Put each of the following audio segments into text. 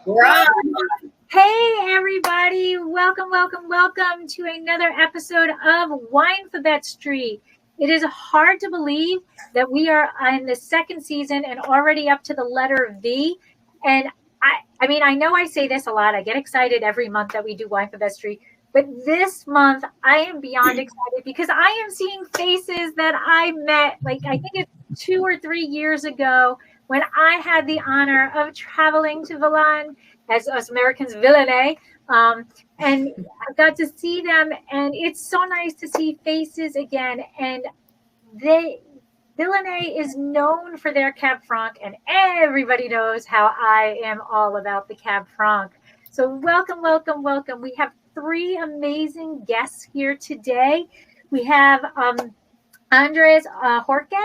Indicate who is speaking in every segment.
Speaker 1: Right.
Speaker 2: Hey, everybody. Welcome to another episode of Wine Street. It is hard to believe that we are in the second season and already up to the letter V. And I mean, I know I say this a lot. I get excited every month that we do Wine Street. But this month, I am beyond excited because I am seeing faces that I met, like, I think it's 2 or 3 years ago when I had the honor of traveling to Milan as us Americans, Villeneuve. And I got to see them, and it's so nice to see faces again. And Villeneuve is known for their Cab Franc, and everybody knows how I am all about the Cab Franc. So welcome. We have three amazing guests here today. We have Andres Jorge,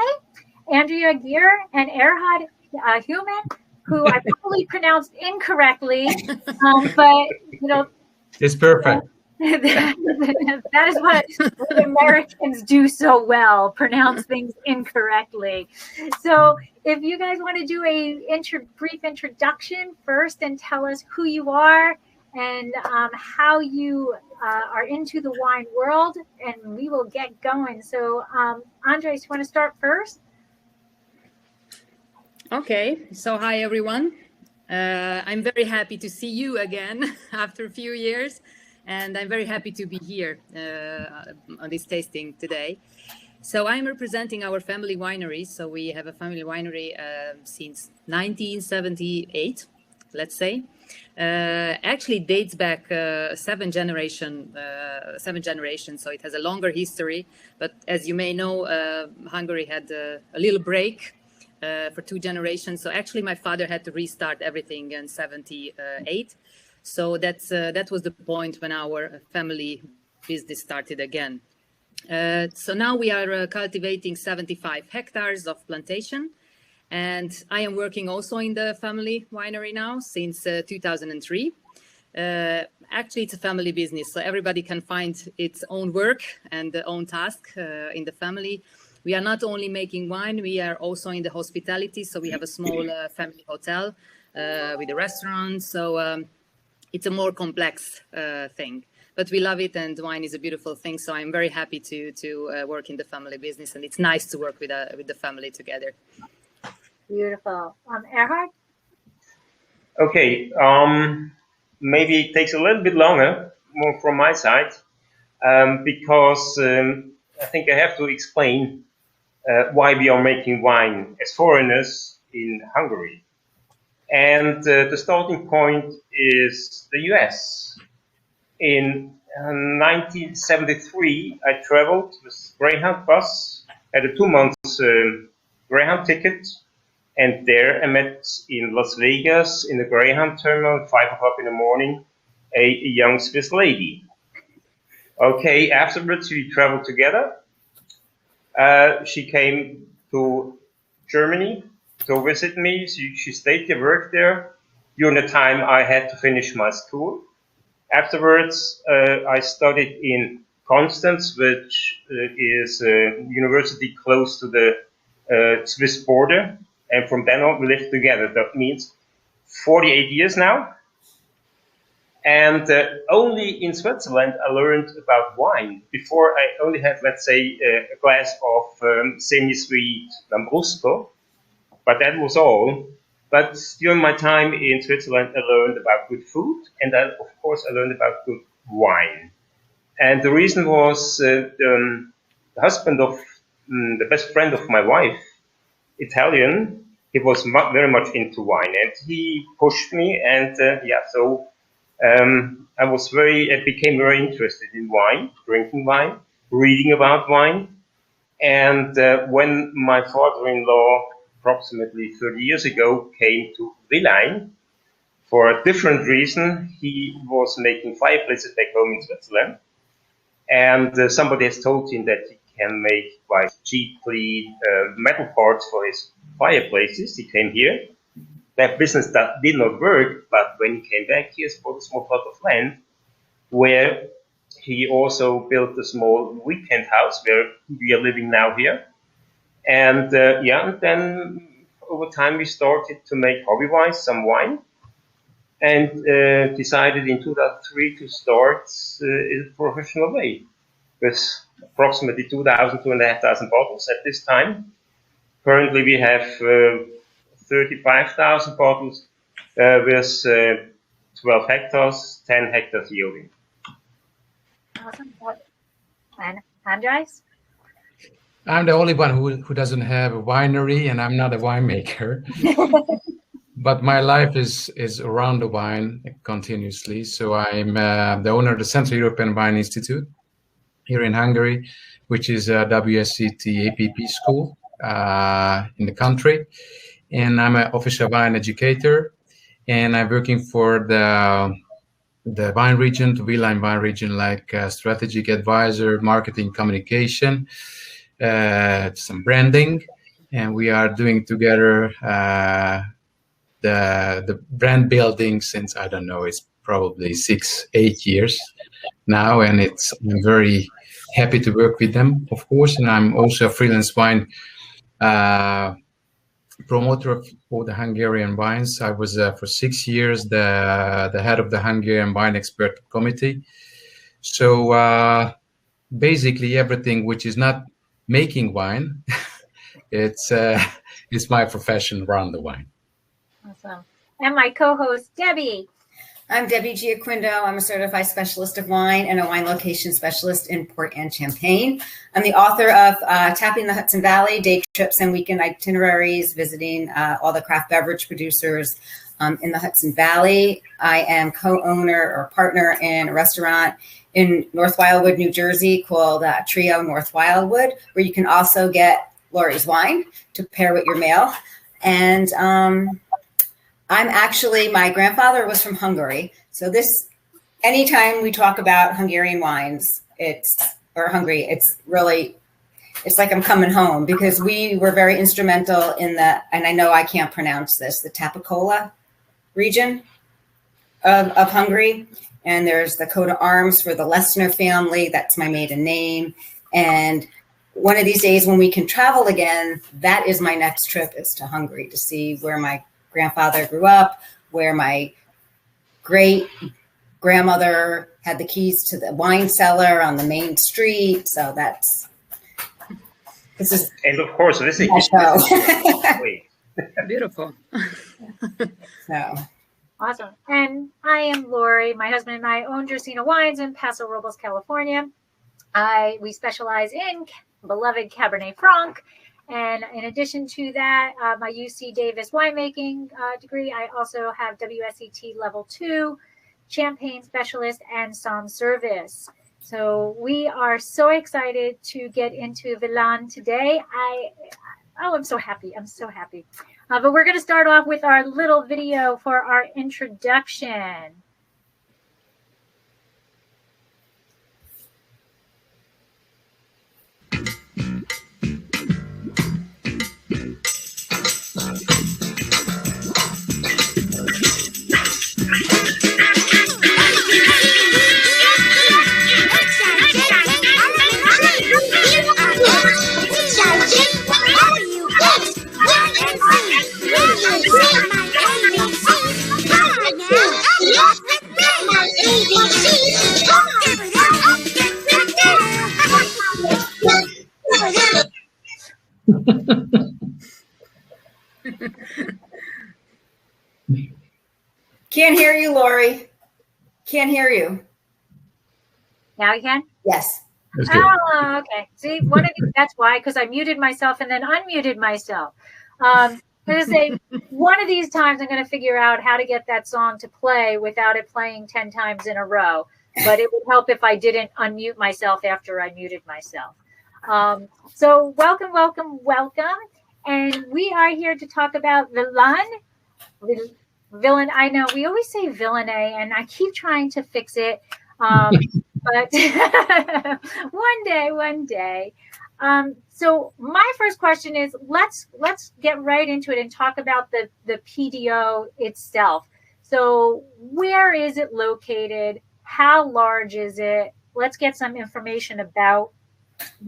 Speaker 2: Andrea Gear, and Erhard Human, who I probably pronounced incorrectly, but
Speaker 3: it's perfect.
Speaker 2: That is what Americans do so well, pronounce things incorrectly. So if you guys want to do a brief introduction first and tell us who you are and how you are into the wine world, and we will get going. So Andres, you want to start first?
Speaker 1: Okay, so hi everyone. I'm very happy to see you again after a few years, and I'm very happy to be here on this tasting today. So I'm representing our family winery. So we have a family winery since 1978, let's say. Actually dates back seven generations, so it has a longer history. But as you may know, Hungary had a little break for 2 generations. So actually my father had to restart everything in 78. So that was the point when our family business started again. So now we are cultivating 75 hectares of plantation. And I am working also in the family winery now since 2003. Actually, it's a family business, so everybody can find its own work and their own task in the family. We are not only making wine, we are also in the hospitality. So we have a small family hotel with a restaurant. So it's a more complex thing, but we love it, and wine is a beautiful thing. So I'm very happy to work in the family business, and it's nice to work with the family together.
Speaker 2: Beautiful. Erhard?
Speaker 3: Okay, maybe it takes a little bit longer, more from my side, because I think I have to explain why we are making wine as foreigners in Hungary. And the starting point is the US. In 1973, I traveled with Greyhound bus, had a 2 months Greyhound ticket, and there I met in Las Vegas in the Greyhound terminal at 5 o'clock in the morning a young Swiss lady. Okay, afterwards we traveled together. She came to Germany to visit me. She stayed here, worked there. During the time I had to finish my school. Afterwards, I studied in Constance, which is a university close to the Swiss border. And from then on, we lived together. That means 48 years now. And only in Switzerland, I learned about wine. Before, I only had, let's say, a glass of semi-sweet Lambrusco, but that was all. But during my time in Switzerland, I learned about good food, and then, of course, I learned about good wine. And the reason was the husband of the best friend of my wife, Italian, he was very much into wine, and he pushed me, and so I became very interested in wine, drinking wine, reading about wine. And when my father-in-law, approximately 30 years ago, came to Villain for a different reason, he was making fireplaces back home in Switzerland. And somebody has told him that he can make quite cheaply metal parts for his fireplaces. He came here. That business did not work, but when he came back, he has bought a small plot of land where he also built a small weekend house where we are living now here. And and then over time we started to make hobby-wise some wine. and decided in 2003 to start in a professional way with approximately 2,500 bottles at this time. Currently, we have 35,000 bottles with 12 hectares, 10 hectares yielding.
Speaker 2: Awesome. And Andres?
Speaker 4: I'm the only one who doesn't have a winery, and I'm not a winemaker. But my life is around the wine continuously. So I'm the owner of the Central European Wine Institute here in Hungary, which is a WSET APP school in the country. And I'm an official wine educator, and I'm working for the wine region, the Wine region, like strategic advisor, marketing, communication, some branding, and we are doing together the brand building since, I don't know, it's probably 6-8 years now, and I'm very happy to work with them, of course. And I'm also a freelance wine promoter of all the Hungarian wines. I was for 6 years the head of the Hungarian Wine Expert Committee. So basically everything which is not making wine, it's my profession around the wine.
Speaker 2: Awesome. And my co-host, Debbie.
Speaker 5: I'm Debbie Giaquindo. I'm a certified specialist of wine and a wine location specialist in Port and Champagne. I'm the author of Tapping the Hudson Valley, day trips and weekend itineraries, visiting all the craft beverage producers in the Hudson Valley. I am co-owner or partner in a restaurant in North Wildwood, New Jersey called Trio North Wildwood, where you can also get Lori's wine to pair with your meal. And my grandfather was from Hungary. So anytime we talk about Hungarian wines, Hungary, it's like I'm coming home, because we were very instrumental in and I know I can't pronounce this, the Tapacola region of Hungary. And there's the coat of arms for the Lessner family. That's my maiden name. And one of these days when we can travel again, that is my next trip, is to Hungary to see where my grandfather grew up, where my great grandmother had the keys to the wine cellar on the main street. So
Speaker 3: and of course, this is
Speaker 1: beautiful.
Speaker 5: So
Speaker 2: Awesome. And I am Lori. My husband and I own Gersina Wines in Paso Robles, California. We specialize in beloved Cabernet Franc. And in addition to that, my UC Davis winemaking degree, I also have WSET Level 2, Champagne Specialist, and Som Service. So we are so excited to get into Vilan today. I'm so happy. I'm so happy. But we're going to start off with our little video for our introduction.
Speaker 5: Can't hear you, Lori. Can't hear you.
Speaker 2: Now you can?
Speaker 5: Yes.
Speaker 2: Oh, okay. See, that's why, because I muted myself and then unmuted myself. I'm going to say one of these times I'm going to figure out how to get that song to play without it playing 10 times in a row. But it would help if I didn't unmute myself after I muted myself. So welcome, welcome, welcome. And we are here to talk about Vilan. Villain, I know we always say Villainay, and I keep trying to fix it. But one day. So my first question is, let's get right into it and talk about the PDO itself. So where is it located? How large is it? Let's get some information about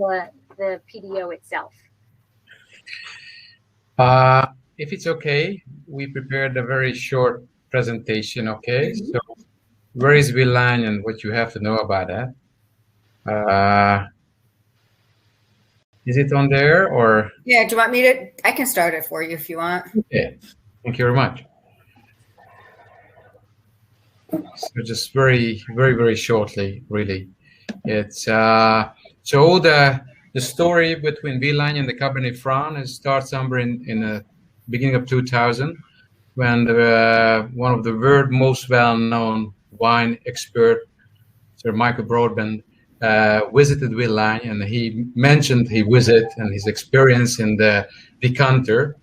Speaker 2: the PDO itself.
Speaker 4: If it's okay, we prepared a very short presentation. Okay, so where is Villain and what you have to know about that? Is it on there or?
Speaker 5: Yeah, do you want me to? I can start it for you if you want.
Speaker 4: Okay, thank you very much. So just very, very, very shortly, really. It's so the story between Villain and the Cabernet Franc starts somewhere in the beginning of 2000, when one of the world's most well-known wine expert, Sir Michael Broadbent, visited Villain, and he mentioned his visit and his experience in the decanter,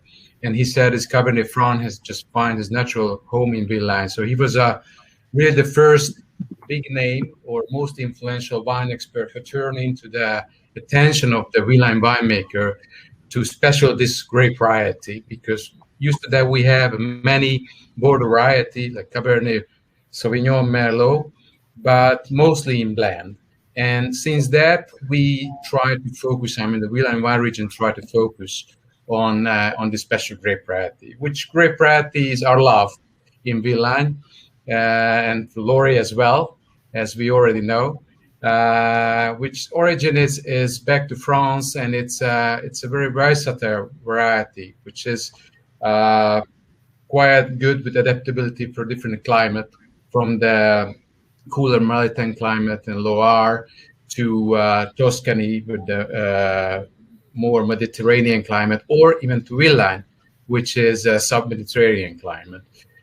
Speaker 4: and he said his Cabernet Franc has just found his natural home in Villain. So he was really the first big name or most influential wine expert who turned into the attention of the Villain winemaker to special this grape variety, because used to that we have many border variety like Cabernet Sauvignon, Merlot, but mostly in blend. And since that, we try to focus, the Villain wine region try to focus on the special grape variety, which grape varieties are loved in Villain and Lori as well, as we already know, which origin is back to France, and it's a very versatile variety, which is quite good with adaptability for different climate, from the cooler maritime climate in Loire to Tuscany with the more Mediterranean climate, or even to Villain, which is a sub-Mediterranean climate.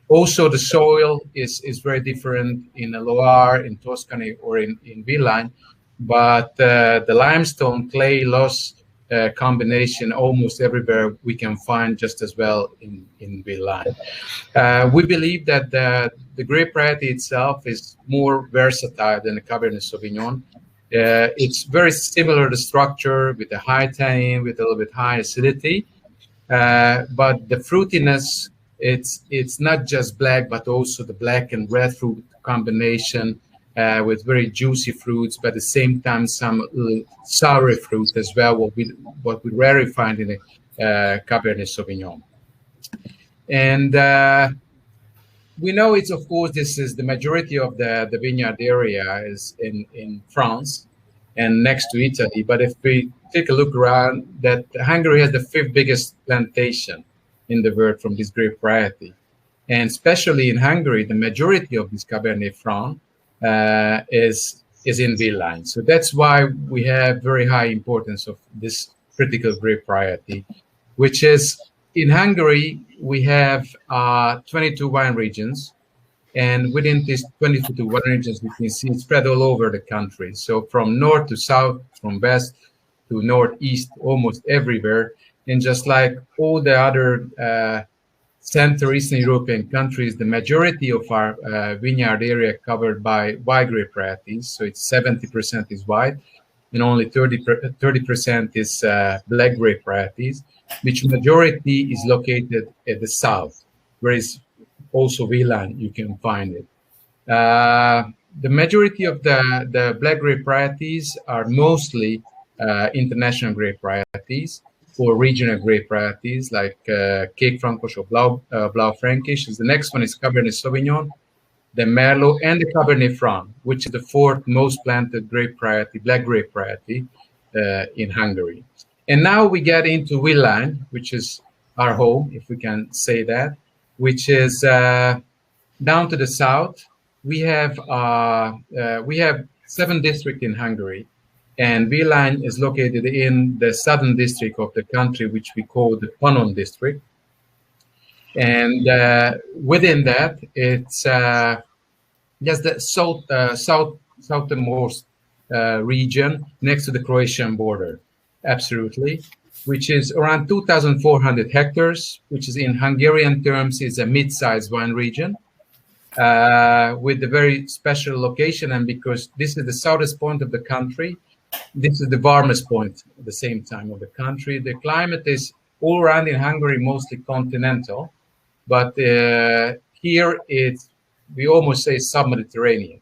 Speaker 4: Also, the soil is very different in the Loire, in Tuscany, or in Villain, but the limestone clay loess combination almost everywhere we can find just as well in Villain. We believe that the grape variety itself is more versatile than the Cabernet Sauvignon. It's very similar to structure, with a high tannin, with a little bit high acidity, but the fruitiness, it's not just black, but also the black and red fruit combination with very juicy fruits, but at the same time some sour fruit as well, what we rarely find in a Cabernet Sauvignon. And we know it's, of course, this is the majority of the vineyard area is in France and next to Italy. But if we take a look around, that Hungary has the 5th biggest plantation in the world from this grape variety. And especially in Hungary, the majority of this Cabernet Franc is in Villain. So that's why we have very high importance of this critical grape variety, which is in Hungary, we have 22 wine regions. And within these 22 wine regions, we can see spread all over the country. So from north to south, from west to northeast, almost everywhere. And just like all the other Central Eastern European countries, the majority of our vineyard area covered by white grape varieties. So it's 70% is white, and only 30% is black grape varieties, which majority is located at the south, where is also Villain, you can find it. The majority of the black grape varieties are mostly international grape varieties, or regional grape varieties like Cape Francois or Blaufränkisch. The next one is Cabernet Sauvignon, the Merlot, and the Cabernet Franc, which is the 4th most planted grape variety, black grape variety in Hungary. And now we get into Villain, which is our home, if we can say that, which is down to the south. We have 7 districts in Hungary. And Villain is located in the southern district of the country, which we call the Pannon district. And within that, it's just the southernmost region next to the Croatian border, absolutely, which is around 2,400 hectares, which is in Hungarian terms is a mid-sized wine region. With a very special location, and because this is the southern point of the country, this is the warmest point at the same time of the country. The climate is all around in Hungary, mostly continental, but here we almost say sub-Mediterranean.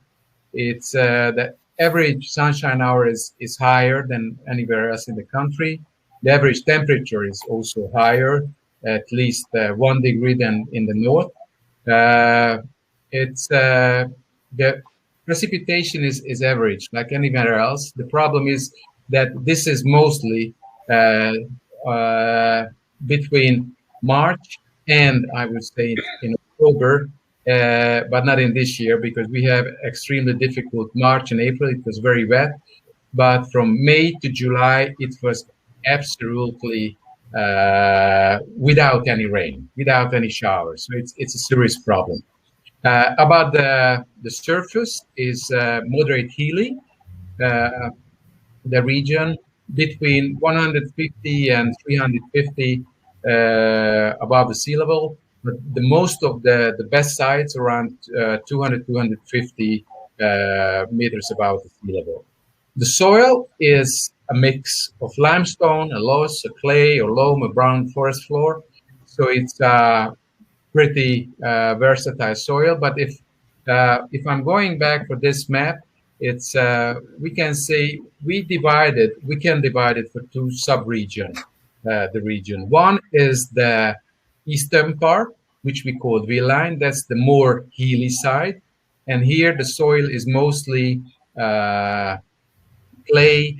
Speaker 4: It's the average sunshine hour is higher than anywhere else in the country. The average temperature is also higher, at least 1 degree than in the north. It's the precipitation is average, like anywhere else. The problem is that this is mostly between March and I would say in October, but not in this year because we have extremely difficult March and April. It was very wet, but from May to July, it was absolutely without any rain, without any showers. So it's a serious problem. About the surface is moderate hilly. The region between 150 and 350 above the sea level. But the most of the best sites around 200, 250 meters above the sea level. The soil is a mix of limestone, a loess, a clay, or loam, a brown forest floor. So it's pretty versatile soil. But if I'm going back for this map, it's we can say we can divide it for two sub-regions. The region one is the eastern part, which we call V-line. That's the more hilly side, and here the soil is mostly clay,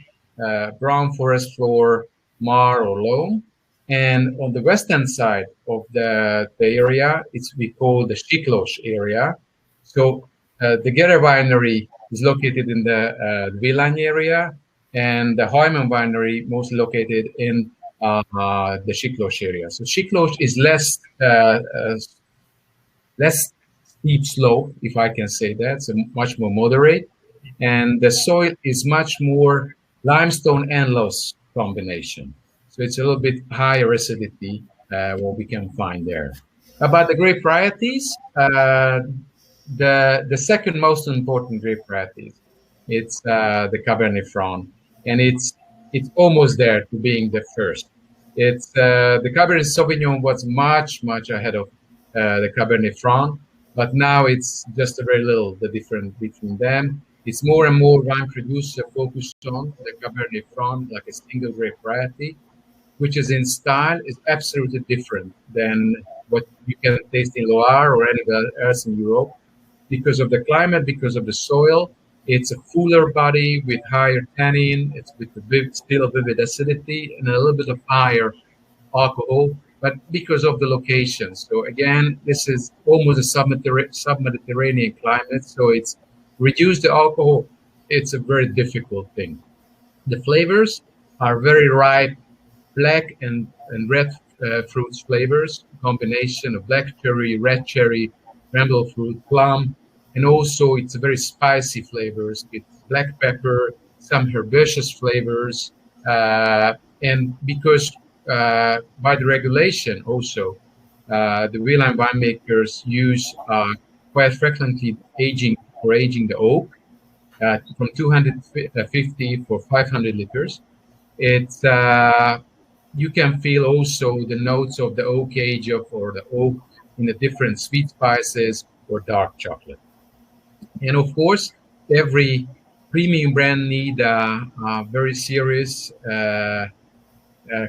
Speaker 4: brown forest floor, mar or loam. And on the western side of the area, we call the Siklos area. So the Gera Winery is located in the V-line area, and the Hyman Winery mostly located in the Siklos area. So Siklos is less steep slope, if I can say that, so much more moderate. And the soil is much more limestone and loess combination. So it's a little bit higher acidity what we can find there. About the grape varieties, the second most important grape varieties, it's the Cabernet Franc, and it's almost there to being the first. It's the Cabernet Sauvignon was much ahead of the Cabernet Franc, but now it's just a very little the difference between them. It's more and more wine producer focused on the Cabernet Franc, like a single grape variety, which is in style is absolutely different than what you can taste in Loire or anywhere else in Europe. Because of the climate, because of the soil, it's a fuller body with higher tannin, it's with still a vivid acidity and a little bit of higher alcohol, but because of the location. So again, this is almost a sub-Mediterranean climate, so it's reduce the alcohol. It's a very difficult thing. The flavors are very ripe, black and red fruits flavors, combination of black cherry, red cherry, bramble fruit, plum, and also it's a very spicy flavors with black pepper, some herbaceous flavors, and because by the regulation also, the V-line winemakers use quite frequently aging the oak from 250 for 500 liters. It's you can feel also the notes of the oak age or the oak in the different sweet spices or dark chocolate. And of course, every premium brand need a very serious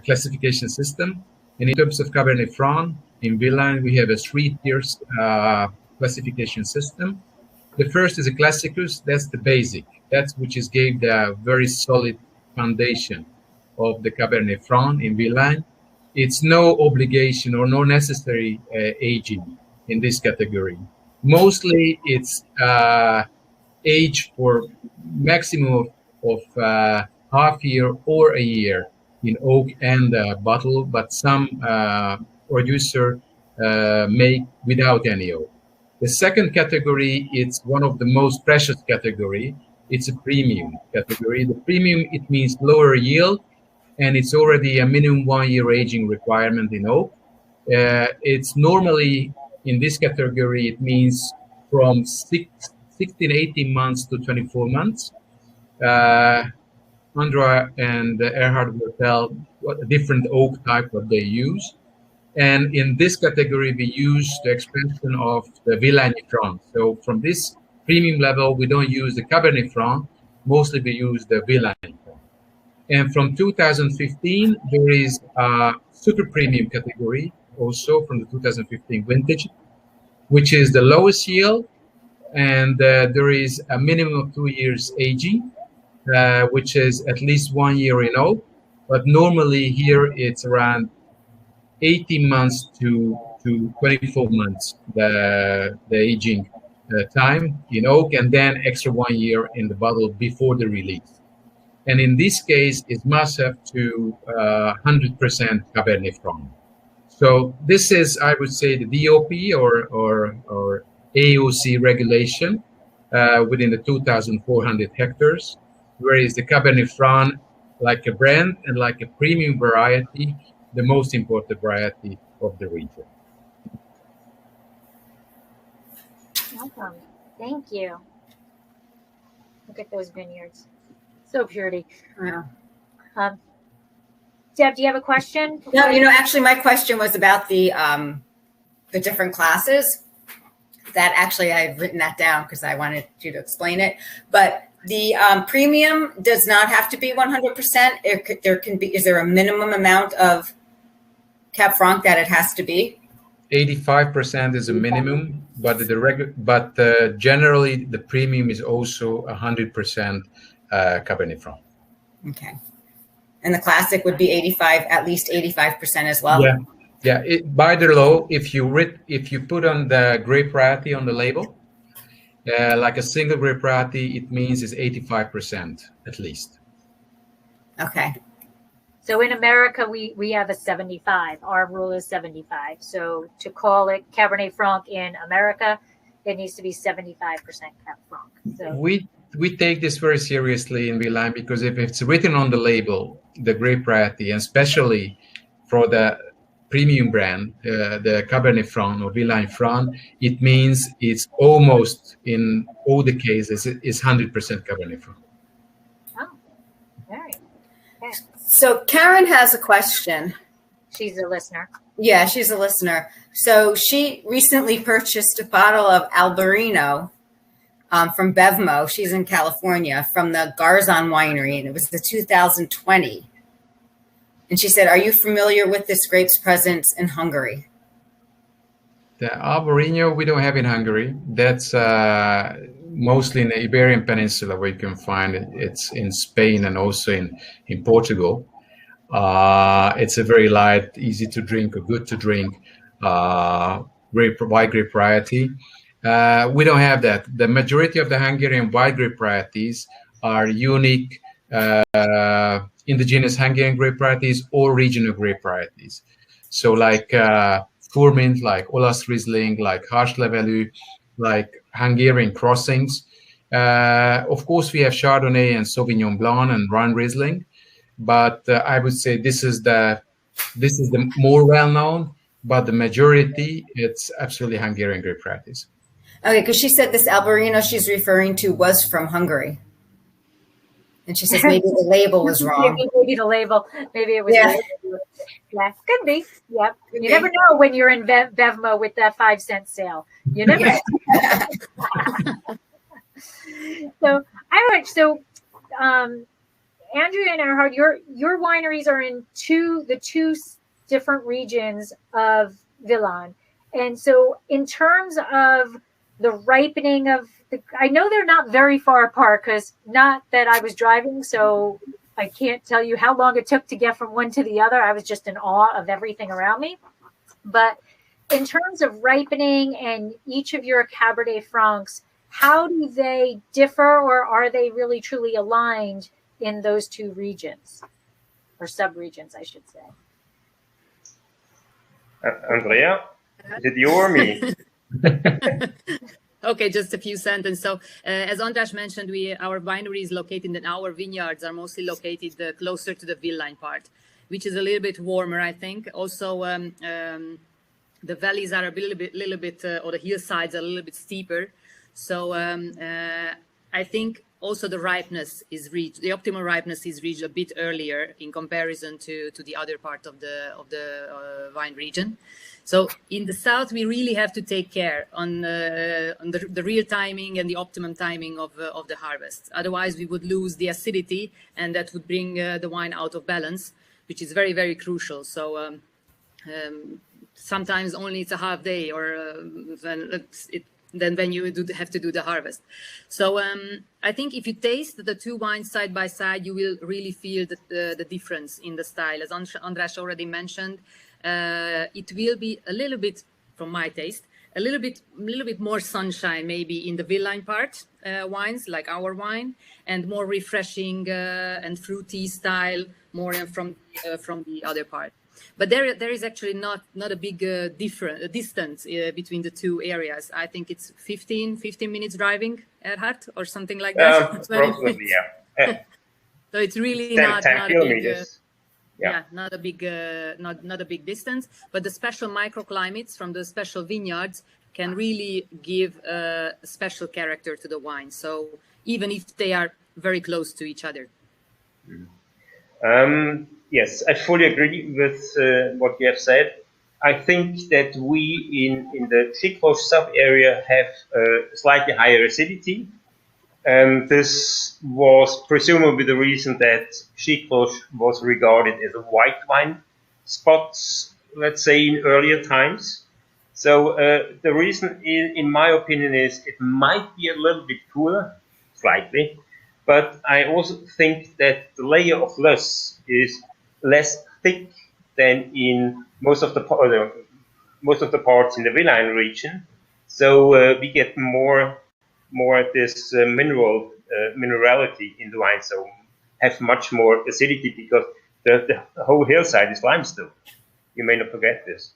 Speaker 4: classification system. And in terms of Cabernet Franc, in V-line, we have a 3-tier classification system. The first is a Classicus, that's the basic. That's which is gave the very solid foundation of the Cabernet Franc in V-line. It's no obligation or no necessary aging in this category. Mostly it's age for maximum of half year or a year in oak and bottle, but some producer make without any oak. The second category, it's one of the most precious category. It's a premium category. The premium, it means lower yield, and it's already a minimum 1 year aging requirement in oak. It's normally in this category, it means from 16, 18 months to 24 months. Andra and Erhard will tell what different oak type what they use. And in this category, we use the expansion of the V-line Franc. So from this premium level, we don't use the Cabernet Franc. Mostly we use the V-line Franc. And from 2015, there is a super premium category also from the 2015 vintage. which is the lowest yield, and there is a minimum of 2 years aging, which is at least 1 year in oak. But normally here it's around 18 months to 24 months, the aging time in oak, and then extra 1 year in the bottle before the release. And in this case, it must have to 100% Cabernet Franc. So this is, I would say, the DOP or AOC regulation within the 2,400 hectares, whereas the Cabernet Franc, like a brand and like a premium variety, the most important variety of the region.
Speaker 2: Welcome. Thank you. Look at those vineyards. So pretty.
Speaker 5: Yeah.
Speaker 2: Deb, do you have a question?
Speaker 5: No, actually, my question was about the different classes. That actually, I've written that down because I wanted you to explain it. But the premium does not have to be 100%. There can be. Is there a minimum amount of Cab Franc that it has to be?
Speaker 4: 85% is a minimum, but generally the premium is also 100% Cabernet Franc.
Speaker 5: Okay. And the classic would be 85, at least 85% as well.
Speaker 4: Yeah. By the law, if you put on the grape variety on the label, like a single grape variety, it means it's 85% at least.
Speaker 5: Okay.
Speaker 2: So in America, we have a 75. Our rule is 75. So to call it Cabernet Franc in America, it needs to be 75% Cab Franc. So
Speaker 4: we take this very seriously in Villain, because if it's written on the label, the grape variety, and especially for the premium brand, the Cabernet Franc or Villain Franc, it means it's almost, in all the cases, it's 100% Cabernet Franc.
Speaker 2: Oh, very. Okay.
Speaker 5: So Karen has a question.
Speaker 2: She's a listener.
Speaker 5: Yeah, she's a listener. So she recently purchased a bottle of Albarino from Bevmo. She's in California, from the Garzon Winery, and it was the 2020. And she said, "Are you familiar with this grape's presence in Hungary?"
Speaker 4: The Albarino we don't have in Hungary. That's mostly in the Iberian Peninsula where you can find it. It's in Spain and also in Portugal. It's a very light, easy to drink, or good to drink white grape variety. We don't have that. The majority of the Hungarian white grape varieties are unique indigenous Hungarian grape varieties or regional grape varieties. So like Furmint, like Olasz Riesling, like Harslevelű, like Hungarian crossings. Of course, we have Chardonnay and Sauvignon Blanc and Rhine Riesling, but I would say this is the more well-known, but the majority, it's absolutely Hungarian grape varieties.
Speaker 5: Okay, because she said this Albarino she's referring to was from Hungary. And she says maybe the label was wrong.
Speaker 2: Maybe the label. Maybe it was.
Speaker 5: Yeah.
Speaker 2: Yeah, could be. Yep. You never know when you're in Bevmo with that 5-cent sale. You never know. So, Andrea and Erhard, your wineries are in the two different regions of Villain. And so in terms of the ripening of I know they're not very far apart, because not that I was driving, so I can't tell you how long it took to get from one to the other. I was just in awe of everything around me. But in terms of ripening and each of your Cabernet Francs, how do they differ, or are they really truly aligned in those two regions, or sub-regions, I should say?
Speaker 3: Andrea, is it you or me?
Speaker 1: Okay, just a few sentences. So, as András mentioned, our wineries located, and our vineyards are mostly located closer to the Villain part, which is a little bit warmer, I think. Also, the valleys are a little bit, or the hillsides are a little bit steeper. So, I think also the ripeness is reached. The optimal ripeness is reached a bit earlier in comparison to the other part of the wine region. So in the south, we really have to take care on the real timing and the optimum timing of the harvest. Otherwise, we would lose the acidity, and that would bring the wine out of balance, which is very, very crucial. So sometimes only it's a half day, or then when you have to do the harvest. So I think if you taste the two wines side by side, you will really feel the difference in the style. As András already mentioned, it will be a little bit, from my taste, a little bit more sunshine maybe in the Villain part wines, like our wine, and more refreshing and fruity style more from the other part. But there is actually not a big distance between the two areas. I think it's 15 minutes driving at Hart or something like that.
Speaker 3: Approximately, yeah.
Speaker 1: So it's really
Speaker 3: 10
Speaker 1: not a big,
Speaker 3: yeah,
Speaker 1: not a big distance. But the special microclimates from the special vineyards can really give a special character to the wine. So even if they are very close to each other.
Speaker 3: Yes, I fully agree with what you have said. I think that we in the Siklos sub-area have slightly higher acidity. This was presumably the reason that Siklos was regarded as a white wine spot, let's say, in earlier times. So the reason, in my opinion, is it might be a little bit cooler, slightly, but I also think that the layer of loess is less thick than in most of the parts in the Villain region. So we get more this minerality in the wine. So have much more acidity because the whole hillside is limestone. You may not forget this.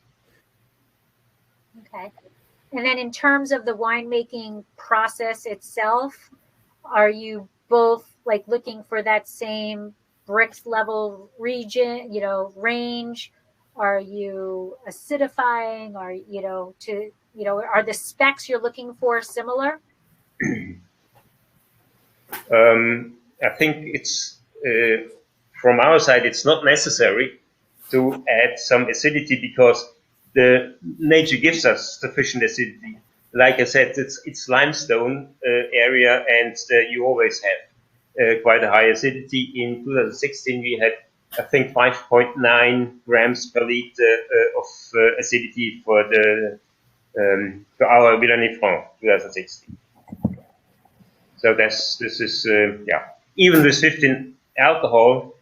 Speaker 2: Okay. And then in terms of the winemaking process itself, are you both like looking for that same brix level region, range? Are you acidifying? Are the specs you're looking for similar?
Speaker 3: I think it's from our side, it's not necessary to add some acidity because the nature gives us sufficient acidity. Like I said, it's limestone area, and you always have quite a high acidity. In 2016, we had, I think, 5.9 grams per liter of acidity for our Villain Franc 2016. So this is even with 15 alcohol,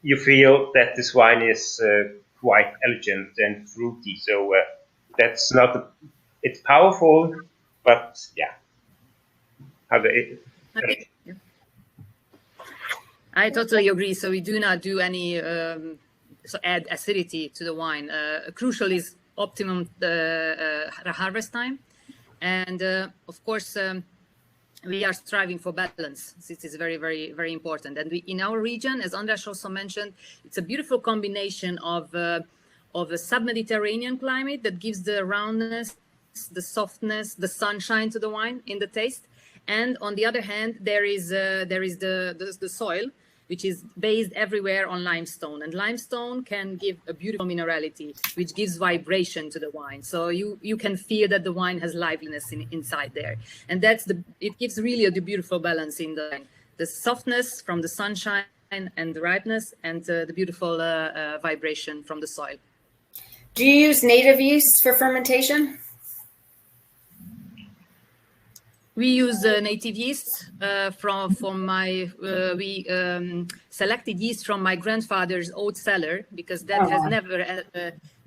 Speaker 3: you feel that this wine is quite elegant and fruity. So that's not it's powerful, but yeah.
Speaker 1: I totally agree. So we do not do any add acidity to the wine. Crucial is optimum harvest time, and of course we are striving for balance. This is very, very, very important. And in our region, as András also mentioned, it's a beautiful combination of a sub-Mediterranean climate that gives the roundness, the softness, the sunshine to the wine in the taste. And on the other hand, there is the soil, which is based everywhere on limestone. And limestone can give a beautiful minerality, which gives vibration to the wine. So you can feel that the wine has liveliness inside there. And it gives really the beautiful balance in the wine. The softness from the sunshine and the ripeness, and the beautiful vibration from the soil.
Speaker 5: Do you use native yeast for fermentation?
Speaker 1: We use native yeast we selected yeast from my grandfather's old cellar, because that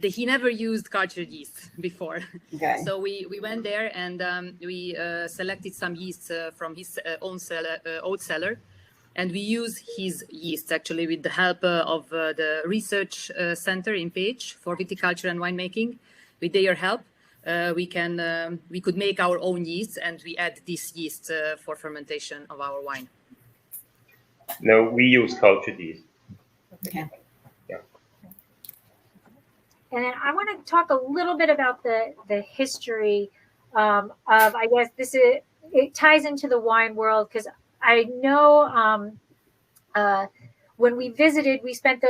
Speaker 1: he never used cultured yeast before.
Speaker 5: Okay.
Speaker 1: So we went there and we selected some yeast from his own old cellar, and we use his yeast actually with the help of the research center in Pécs for viticulture and winemaking. With their help, we could make our own yeast, and we add this yeast for fermentation of our wine.
Speaker 3: No, we use cultured yeast.
Speaker 5: Okay.
Speaker 3: Yeah.
Speaker 2: And then I want to talk a little bit about the history of, I guess it ties into the wine world, because I know when we visited, we spent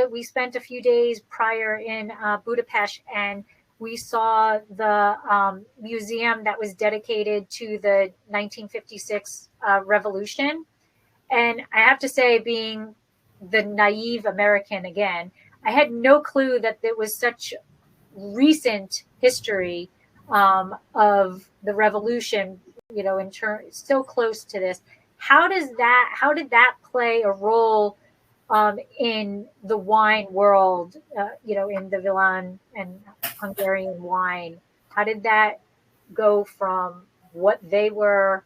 Speaker 2: a few days prior in Budapest, and we saw the museum that was dedicated to the 1956 revolution. And I have to say, being the naive American again, I had no clue that it was such recent history of the revolution, in turn so close to this. How did that play a role in the wine world, in the Milan and Hungarian wine? How did that go from what they were,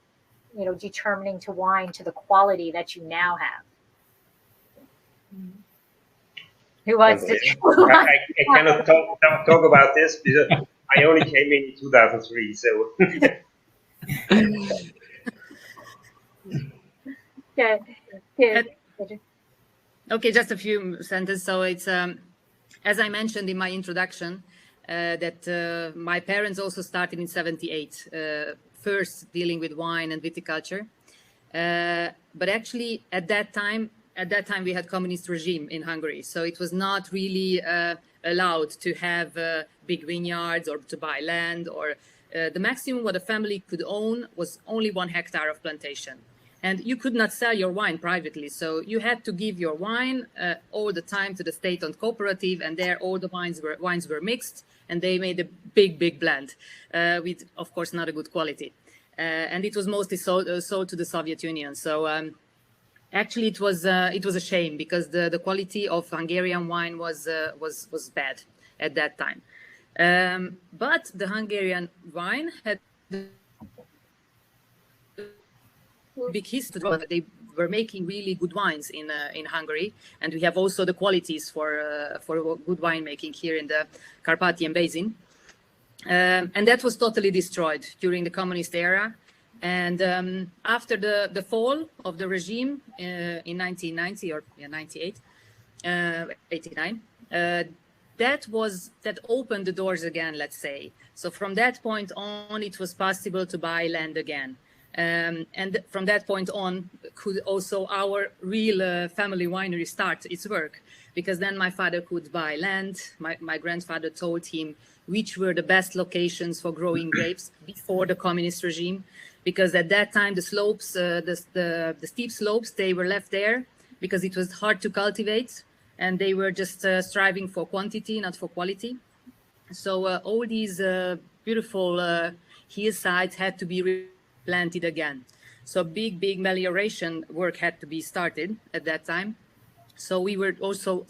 Speaker 2: determining to wine to the quality that you now have? Who wants to?
Speaker 3: I cannot talk about this because I only came in 2003. So.
Speaker 2: Yeah.
Speaker 1: Okay, just a few sentences. So it's as I mentioned in my introduction, that my parents also started in '78, first dealing with wine and viticulture. But actually, at that time we had communist regime in Hungary, so it was not really allowed to have big vineyards or to buy land, or the maximum what a family could own was only 1 hectare of plantation. And you could not sell your wine privately, so you had to give your wine all the time to the state-owned cooperative, and there all the wines were mixed, and they made a big blend with, of course, not a good quality, and it was mostly sold to the Soviet Union. So actually, it was a shame because the quality of Hungarian wine was bad at that time, but the Hungarian wine had big history. They were making really good wines in Hungary, and we have also the qualities for good winemaking here in the Carpathian Basin. And that was totally destroyed during the communist era. And after the fall of the regime in 1990 or 98, 89, that opened the doors again, let's say. So from that point on, it was possible to buy land again. And from that point on, could also our real family winery start its work, because then my father could buy land. My grandfather told him which were the best locations for growing grapes before the communist regime, because at that time the slopes, the steep slopes, they were left there because it was hard to cultivate, and they were just striving for quantity, not for quality. So all these beautiful hillsides had to be planted again. So big melioration work had to be started at that time. So we were also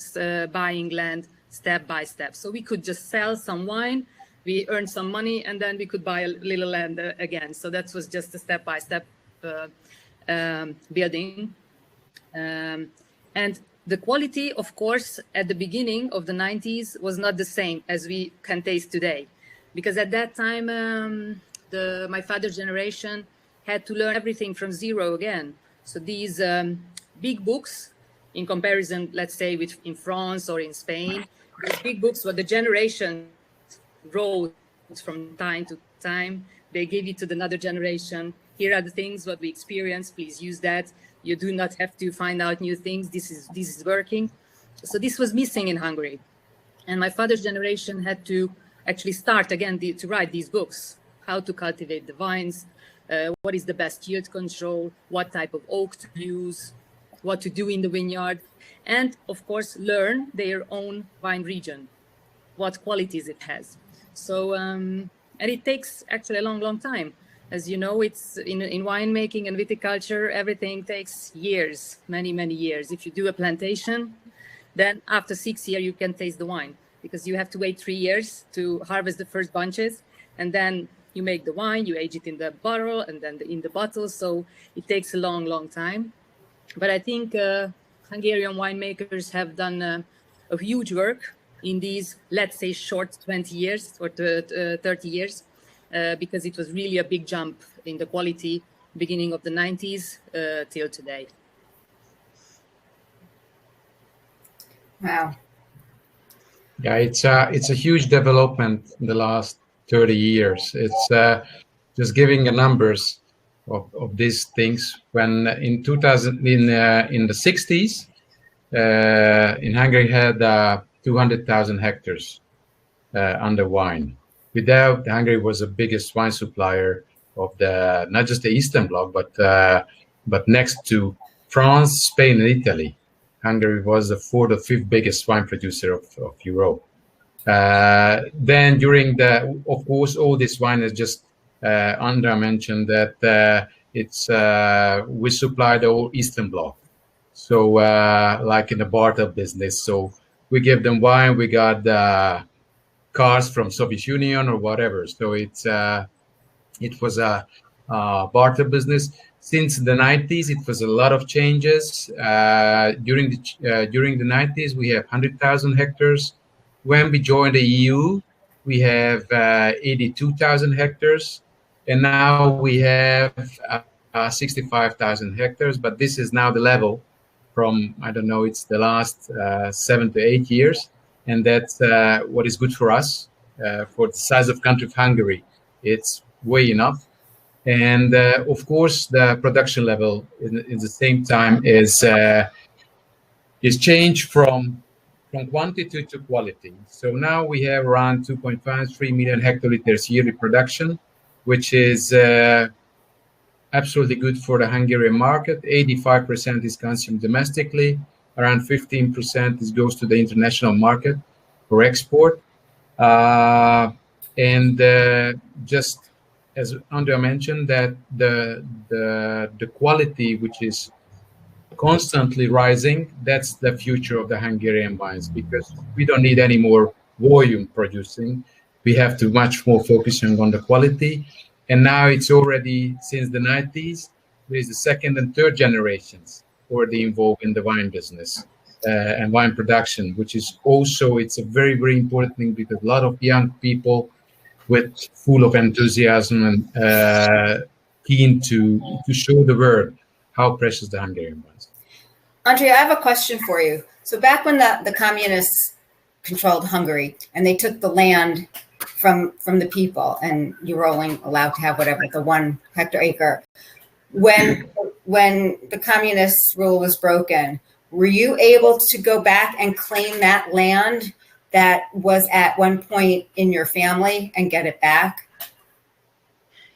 Speaker 1: buying land step by step. So we could just sell some wine, we earned some money, and then we could buy a little land again. So that was just a step by step building. And the quality, of course, at the beginning of the 90s was not the same as we can taste today. Because at that time, my father's generation had to learn everything from zero again. So these big books, in comparison, let's say, with in France or in Spain, these big books, what the generation wrote from time to time, they gave it to another generation. Here are the things what we experience. Please use that. You do not have to find out new things. This is working. So this was missing in Hungary, and my father's generation had to actually start again to write these books. How to cultivate the vines, what is the best yield control, what type of oak to use, what to do in the vineyard, and of course learn their own vine region, what qualities it has. So and it takes actually a long time. As you know, it's in winemaking and viticulture, everything takes years, many years. If you do a plantation, then after 6 years you can taste the wine, because you have to wait 3 years to harvest the first bunches, and then you make the wine, you age it in the bottle, and then in the bottle. So it takes a long time. But I think Hungarian winemakers have done a huge work in these, let's say, short 20 years or 30 years, because it was really a big jump in the quality beginning of the 90s till today.
Speaker 5: Wow.
Speaker 4: Yeah, it's a huge development in the last 30 years. It's just giving the numbers of these things. When in the 60s, in Hungary had 200,000 hectares under wine. Without, Hungary was the biggest wine supplier of not just the Eastern Bloc, but next to France, Spain, and Italy. Hungary was the 4th or 5th biggest wine producer of Europe. Then of course, all this wine is just, Andrea mentioned that we supply the whole Eastern Bloc. So like in the barter business. So we give them wine, we got cars from Soviet Union or whatever. So it was a barter business. Since the 90s, it was a lot of changes. During the 90s, we have 100,000 hectares. When we joined the EU, we have 82,000 hectares. And now we have 65,000 hectares. But this is now the level from, I don't know, it's the last 7 to 8 years. And that's what is good for us. For the size of country of Hungary, it's way enough. And of course, the production level in the same time is changed from quantity to quality. So now we have around 2.53 million hectoliters yearly production, which is absolutely good for the Hungarian market. 85% is consumed domestically. Around 15% goes to the international market for export. Just as Andrea mentioned, that the quality, which is constantly rising, that's the future of the Hungarian wines, because we don't need any more volume producing. We have to much more focusing on the quality. And now it's already, since the 90s, there is the second and third generations already involved in the wine business and wine production, which is also, it's a very, very important thing, because a lot of young people full of enthusiasm and keen to show the world how precious the Hungarian was.
Speaker 5: Andrea, I have a question for you. So back when the communists controlled Hungary and they took the land from the people, and you were only allowed to have whatever, the 1 hectare, when the communist rule was broken, were you able to go back and claim that land that was at one point in your family and get it back?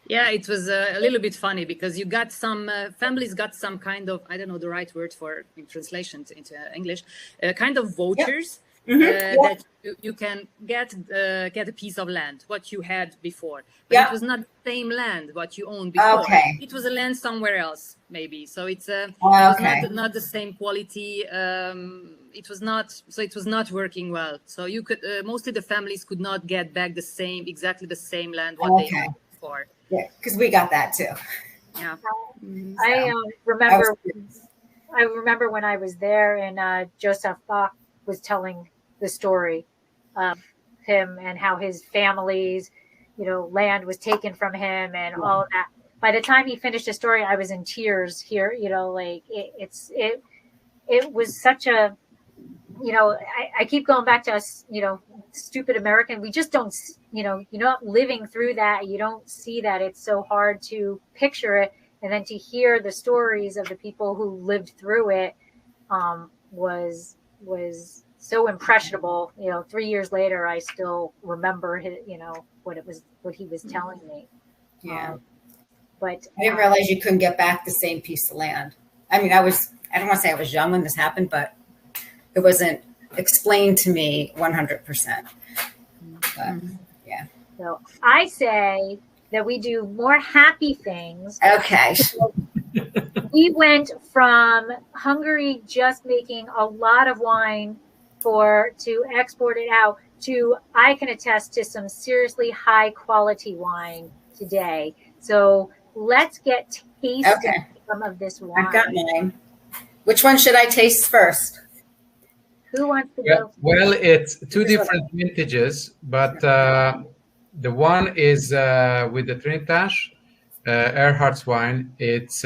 Speaker 1: Yeah, it was a little bit funny, because you got some families got some kind of, I don't know the right word for in translation into English, kind of vouchers. Yep. That you can get a piece of land what you had before, but it was not the same land what you owned before. Okay. It was a land somewhere else maybe, so it was not the same quality. It was not working well, so you could mostly the families could not get back exactly the same land what they owned before.
Speaker 5: Yeah, because we got that too.
Speaker 1: Yeah.
Speaker 2: I remember when I was there, and Joseph Bach was telling the story of him and how his family's, land was taken from him and all of that. By the time he finished the story, I was in tears here, it was such a, I keep going back to us, stupid American. We just don't, you're not living through that. You don't see that. It's so hard to picture it. And then to hear the stories of the people who lived through it was so impressionable. 3 years later, I still remember his, what he was telling me.
Speaker 5: Yeah.
Speaker 2: But
Speaker 5: I didn't realize you couldn't get back the same piece of land. I mean, I don't want to say I was young when this happened, but it wasn't explained to me 100%. But, yeah.
Speaker 2: So I say that we do more happy things.
Speaker 5: Okay.
Speaker 2: We went from Hungary just making a lot of wine to export it out to, I can attest to some seriously high quality wine today. So let's get tasting some of this wine.
Speaker 5: I've got mine. Which one should I taste first?
Speaker 2: Who wants to go?
Speaker 4: Well, it's two different vintages, but the one is with the Trinitas Erhardt's wine. It's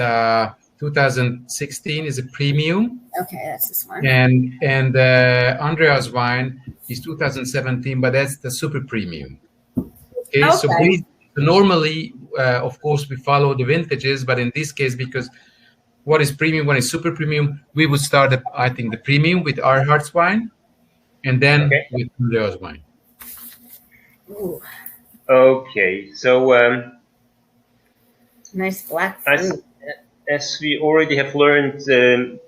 Speaker 4: 2016 is a premium.
Speaker 5: Okay, that's this one.
Speaker 4: And Andrea's wine is 2017, but that's the super premium. Okay. So normally, of course, we follow the vintages, but in this case, because what is premium, what is super premium, we would start, I think, the premium with Erhardt's wine, and then with Andrea's wine.
Speaker 5: Ooh.
Speaker 3: Okay, so
Speaker 5: nice black fruit.
Speaker 3: As we already have learned, the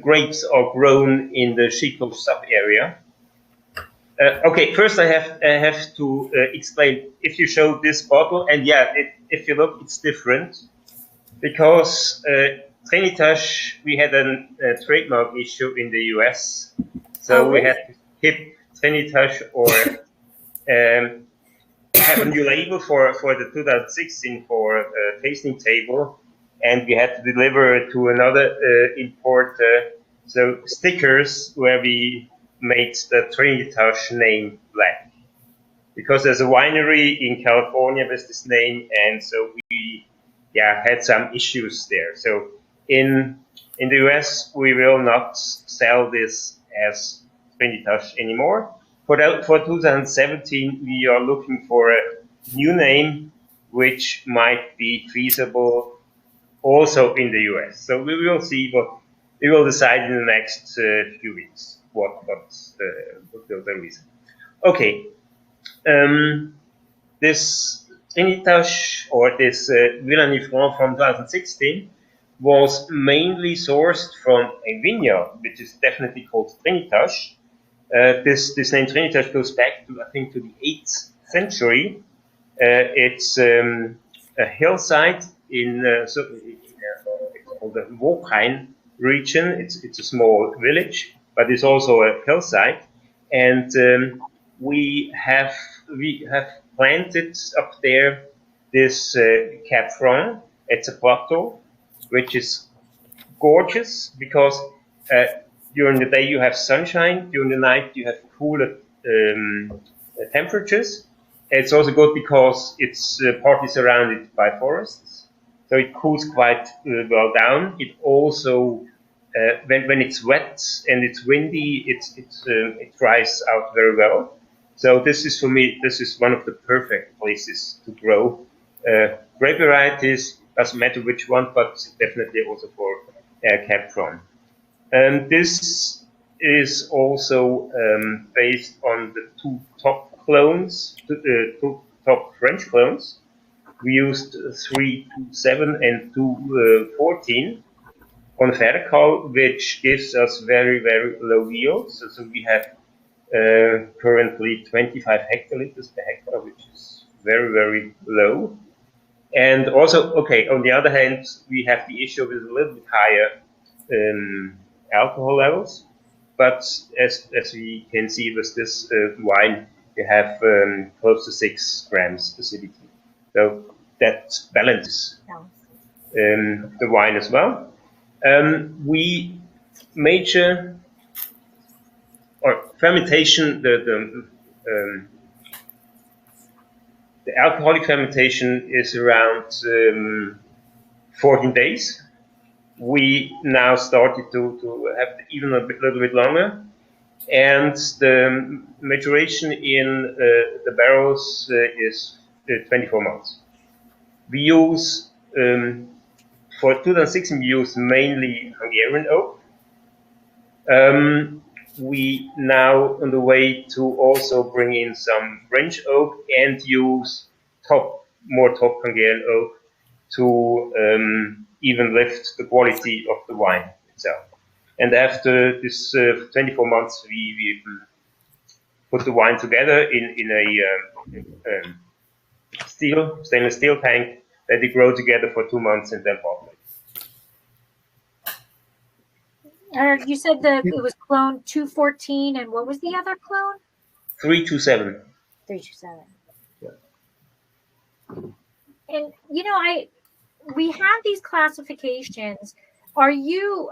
Speaker 3: grapes are grown in the Shikov sub-area, Okay, first I have to explain. If you show this bottle, and yeah, if you look, it's different because Trinitas, we had a trademark issue in the US, so we had to skip Trinitas or have a new label for the 2016 for tasting table, and we had to deliver to another importer. So stickers where we made the Trinitas name black, because there's a winery in California with this name, and so we had some issues there. So in the US we will not sell this as Trinitas anymore. For 2017 we are looking for a new name which might be feasible also in the US. So we will see what we will decide in the next few weeks. What the reason? Okay, this Trinitas or this Villainy Franc from 2016 was mainly sourced from a vineyard, which is definitely called Trinitas. This name Trinitas goes back to, I think, to the 8th century. It's a hillside in it's called the Voghain region. It's a small village, but it's also a hillside, and we have planted up there this Cab Franc. It's a plateau, which is gorgeous because during the day you have sunshine, during the night you have cooler temperatures. It's also good because it's partly surrounded by forests, so it cools quite well down. It also, when it's wet and it's windy, it dries out very well. So this is, for me, this is one of the perfect places to grow grape varieties. Doesn't matter which one, but definitely also for Cab Franc. This is also based on the two top clones, two top French clones. We used 327 and 214 on Vercal, which gives us very, very low yields. So we have currently 25 hectoliters per hectare, which is very, very low. And also, okay, on the other hand, we have the issue with a little bit higher alcohol levels. But as we can see with this wine, you have close to 6 grams acidity. So that balances the wine as well. We major or fermentation, the alcoholic fermentation is around 14 days. We now started to have even a little bit longer, and the maturation in the barrels is 24 months. We use, for 2016, we use mainly Hungarian oak. We now on the way to also bring in some French oak and use more top Hungarian oak to even lift the quality of the wine itself. And after this 24 months, we put the wine together in a stainless steel tank, that they grow together for 2 months and then bottle it.
Speaker 2: You said it was clone 214, and what was the other clone?
Speaker 3: 327.
Speaker 2: 327.
Speaker 3: Yeah.
Speaker 2: And we have these classifications. Are you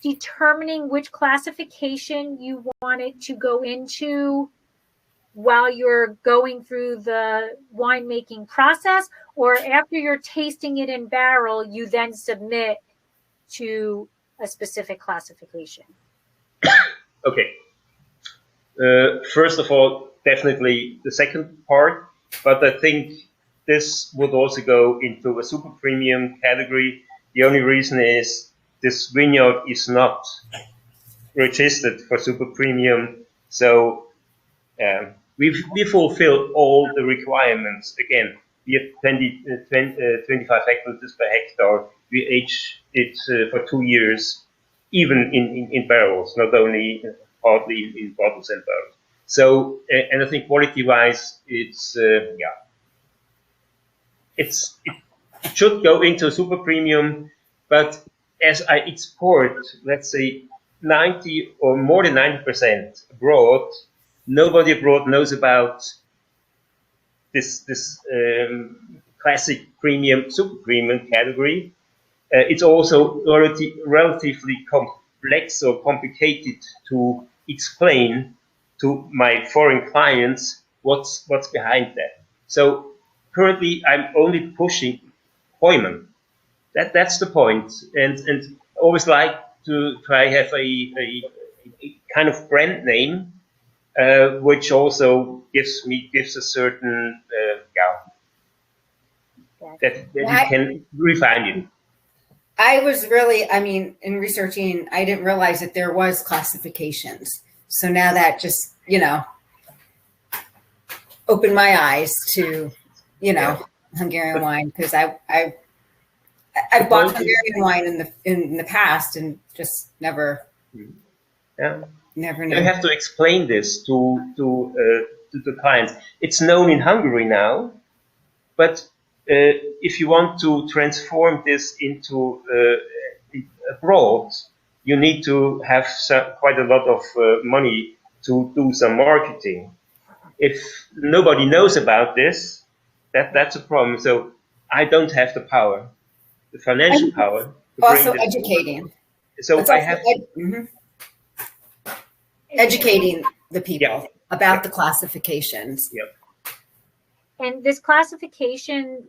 Speaker 2: determining which classification you want it to go into while you're going through the winemaking process, or after you're tasting it in barrel, you then submit to a specific classification?
Speaker 3: Okay. First of all, definitely the second part, but I think this would also go into a super premium category. The only reason is this vineyard is not registered for super premium, so we fulfill all the requirements. Again, we have 25 hectoliters per hectare. We age it for 2 years, even in barrels, not only partly in bottles and both. So, and I think quality-wise, it should go into super premium, but as I export, let's say 90 or more than 90% abroad, nobody abroad knows about this classic premium, super premium category. It's also relatively complex or complicated to explain to my foreign clients what's behind that. So currently, I'm only pushing Heumann. That's the point, and I always like to try have a kind of brand name, which also gives a certain that you can refine it.
Speaker 5: I was really, I mean, in researching, I didn't realize that there was classifications. So now that just, opened my eyes to, Hungarian wine, because I bought Hungarian wine in the past and just never knew.
Speaker 3: You have to explain this to the clients. It's known in Hungary now, but if you want to transform this into abroad, you need to have quite a lot of money to do some marketing. If nobody knows about this, that's a problem. So I don't have the power, the financial power.
Speaker 5: Also educating.
Speaker 3: So I have
Speaker 5: educating the people about the classifications.
Speaker 3: Yep.
Speaker 2: And this classification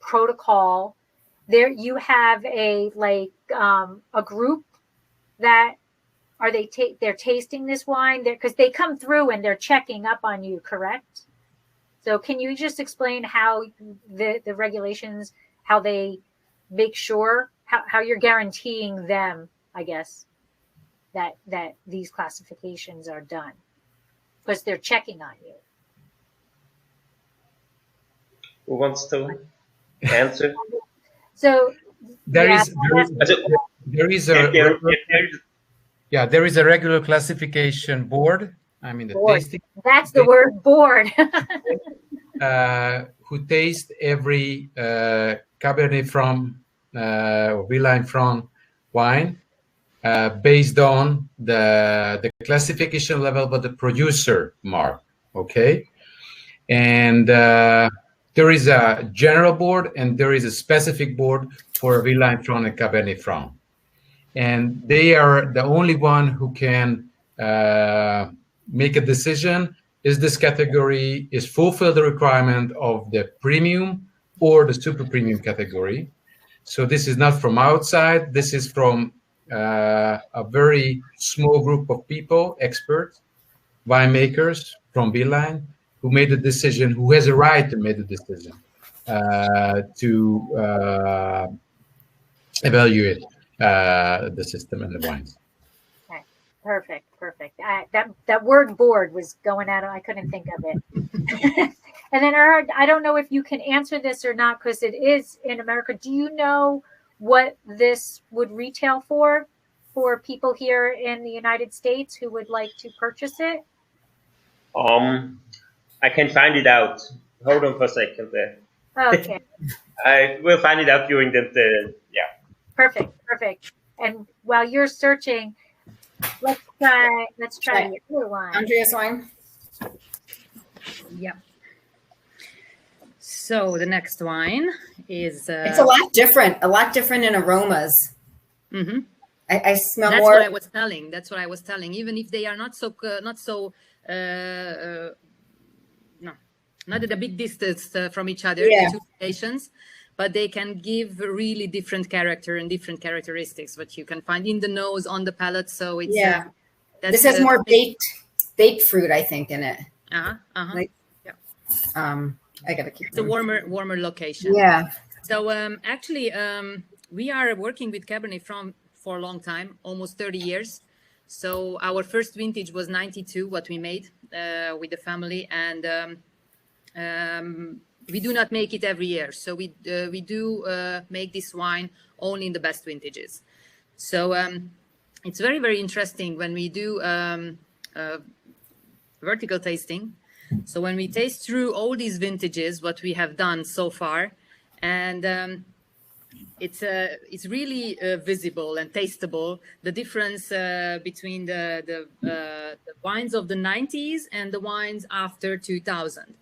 Speaker 2: protocol, there you have a group that they're tasting this wine there because they come through and they're checking up on you, correct? So can you just explain how the regulations, how they make sure, how you're guaranteeing them, I guess, that these classifications are done because they're checking on you?
Speaker 3: Who wants to answer?
Speaker 2: So
Speaker 4: there is a regular classification board. I mean, the tasting.
Speaker 2: That's the word, board.
Speaker 4: Who taste every Cabernet Franc or Villain Franc wine based on the classification level, but the producer mark. Okay, and there is a general board and there is a specific board for Villain Franc and Cabernet Franc. And they are the only one who can make a decision. Is this category is fulfill the requirement of the premium or the super premium category? So this is not from outside. This is from a very small group of people, experts, winemakers from Villain, who made the decision, who has a right to make the decision to evaluate the system and the wines.
Speaker 2: Okay. Perfect. That word board was going out. I couldn't think of it. And then I don't know if you can answer this or not because it is in America. Do you know what this would retail for people here in the United States who would like to purchase it?
Speaker 3: I can find it out. Hold on for a second there.
Speaker 2: Okay.
Speaker 3: I will find it out during the.
Speaker 2: Perfect. And while you're searching, let's try the other one.
Speaker 5: Andrea's wine.
Speaker 1: Yeah. So the next wine is.
Speaker 5: It's a lot different in aromas.
Speaker 1: Mm-hmm.
Speaker 5: I smell
Speaker 1: That's
Speaker 5: more.
Speaker 1: That's what I was telling. Even if they are not at a big distance from each other, the two stations, but they can give really different character and different characteristics, what you can find in the nose, on the palate. So it's
Speaker 5: this has more baked fruit, I think, in it.
Speaker 1: I
Speaker 5: gotta keep.
Speaker 1: It's a warmer location.
Speaker 5: Yeah.
Speaker 1: So actually, we are working with Cabernet Franc for a long time, almost 30 years. So our first vintage was 92, what we made with the family, and we do not make it every year. So we do make this wine only in the best vintages. So it's very, very interesting when we do vertical tasting. So when we taste through all these vintages, what we have done so far, and it's really visible and tasteable, the difference between the wines of the 90s and the wines after 2000.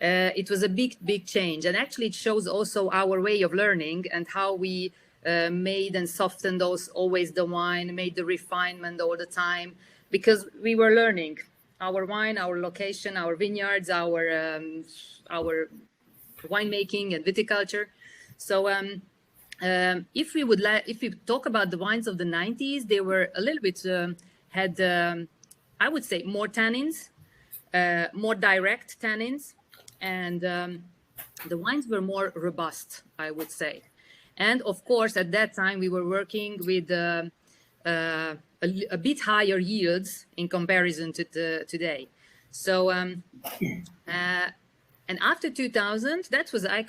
Speaker 1: It was a big change, and actually it shows also our way of learning and how we made and softened always the wine, made the refinement all the time, because we were learning our wine, our location, our vineyards, our winemaking and viticulture. So if we talk about the wines of the 90s, they were a little bit had I would say more tannins, more direct tannins, and the wines were more robust, I would say. And of course, at that time, we were working with a bit higher yields in comparison to today. So, and after 2000, that was, I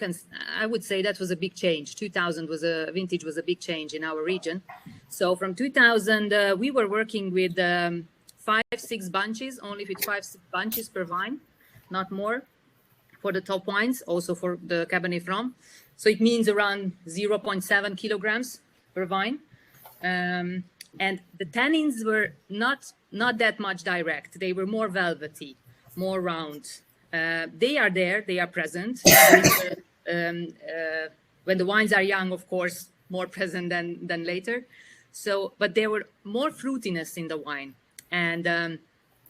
Speaker 1: would say that was a big change. 2000 vintage was a big change in our region. So from 2000, we were working with 5-6 bunches, only with 5-6 bunches per vine, not more, for the top wines, also for the Cabernet Franc. So it means around 0.7 kilograms per vine. And the tannins were not that much direct. They were more velvety, more round. They are there, they are present. When the wines are young, of course, more present than later. So, but there were more fruitiness in the wine and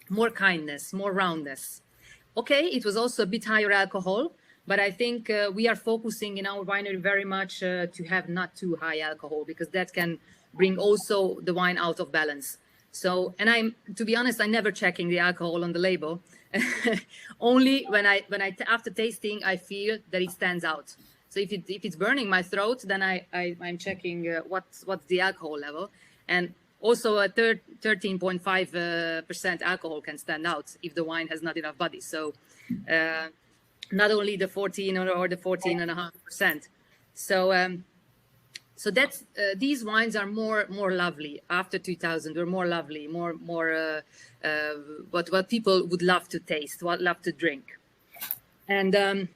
Speaker 1: more kindness, more roundness. Okay, it was also a bit higher alcohol, but I think we are focusing in our winery very much to have not too high alcohol, because that can bring also the wine out of balance. So, and to be honest, I'm never checking the alcohol on the label. Only when I after tasting, I feel that it stands out. So if it's burning my throat, then I'm checking what's the alcohol level. And also a 13.5% alcohol can stand out if the wine has not enough body. So not only the 14 or the 14.5%. So that's these wines are more lovely after 2000. They're more lovely, more what people would love to taste, love to drink. And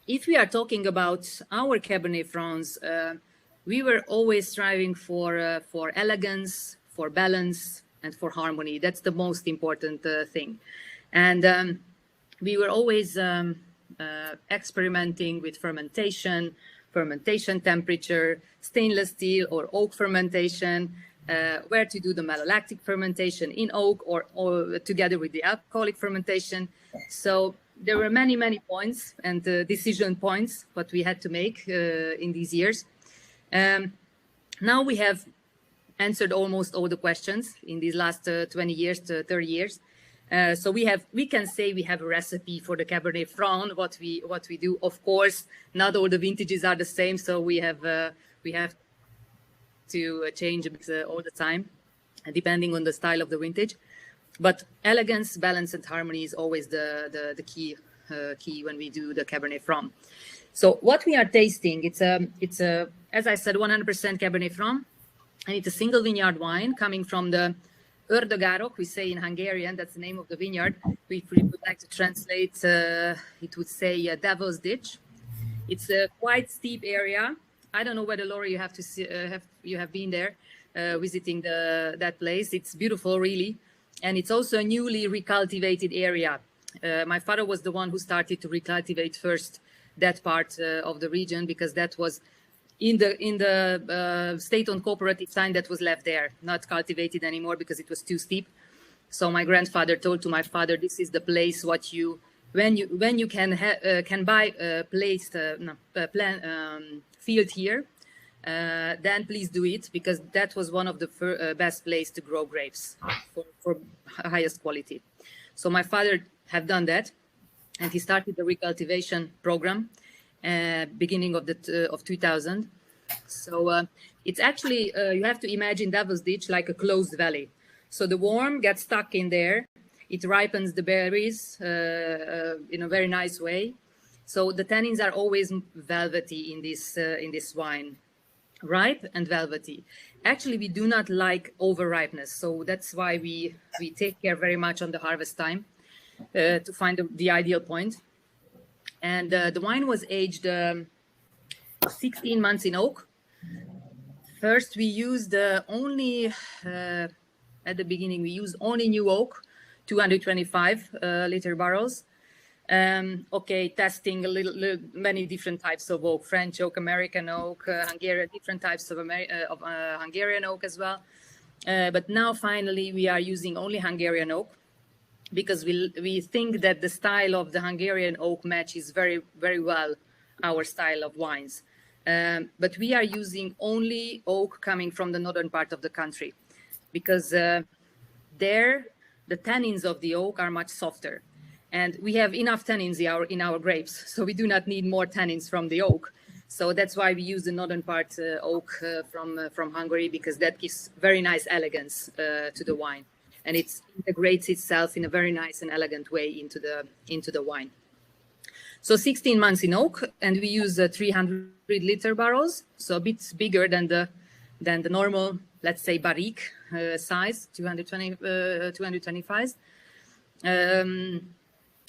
Speaker 1: if we are talking about our Cabernet Francs, we were always striving for elegance, for balance, and for harmony. That's the most important thing. And we were always experimenting with fermentation temperature, stainless steel or oak fermentation, where to do the malolactic fermentation in oak or together with the alcoholic fermentation. So there were many points and decision points what we had to make in these years. Now we have answered almost all the questions in these last 20 years to 30 years. So we can say we have a recipe for the Cabernet Franc. What we do, of course, not all the vintages are the same, so we have to change a bit all the time, depending on the style of the vintage. But elegance, balance, and harmony is always the key when we do the Cabernet Franc. So what we are tasting, it's a as I said, 100% Cabernet Franc, and it's a single vineyard wine coming from the Ördögárok, we say in Hungarian, that's the name of the vineyard. If we would like to translate, it would say Devil's Ditch. It's a quite steep area. I don't know whether, Laura, you have to see, you have been there visiting that place. It's beautiful, really, and it's also a newly recultivated area. My father was the one who started to recultivate first that part of the region, because that was in the state-owned cooperative sign that was left there, not cultivated anymore because it was too steep. So my grandfather told to my father, "This is the place when you can buy a place field here, then please do it, because that was one of the best place to grow grapes for highest quality." So my father have done that, and he started the recultivation program. Beginning of 2000. So it's actually, you have to imagine Devil's Ditch like a closed valley. So the worm gets stuck in there. It ripens the berries in a very nice way. So the tannins are always velvety in this wine. ripe and velvety. Actually, we do not like over ripeness, so that's why we take care very much on the harvest time to find the ideal point. And the wine was aged 16 months in oak. First, we used only at the beginning we used only new oak, 225 liter barrels. Testing many different types of oak: French oak, American oak, Hungarian, different types of Hungarian oak as well. But now finally we are using only Hungarian oak because we think that the style of the Hungarian oak matches very, very well our style of wines. But we are using only oak coming from the northern part of the country because there the tannins of the oak are much softer. And we have enough tannins in our grapes, so we do not need more tannins from the oak. So that's why we use the northern part oak from Hungary, because that gives very nice elegance to the wine, and it integrates itself in a very nice and elegant way into the wine. So 16 months in oak, and we use 300 liter barrels, so a bit bigger than the normal, let's say, barrique size, 225.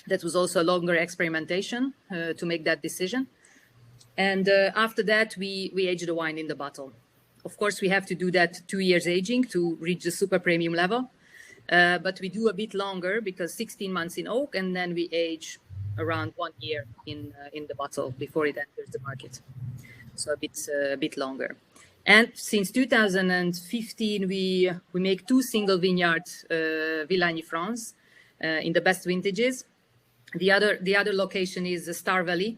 Speaker 1: That was also a longer experimentation to make that decision. And after that, we age the wine in the bottle. Of course, we have to do that 2 years aging to reach the super premium level. But we do a bit longer because 16 months in oak, and then we age around 1 year in the bottle before it enters the market. So a bit longer. And since 2015, we make 2 single vineyard Villagny France in the best vintages. The other location is Star Valley,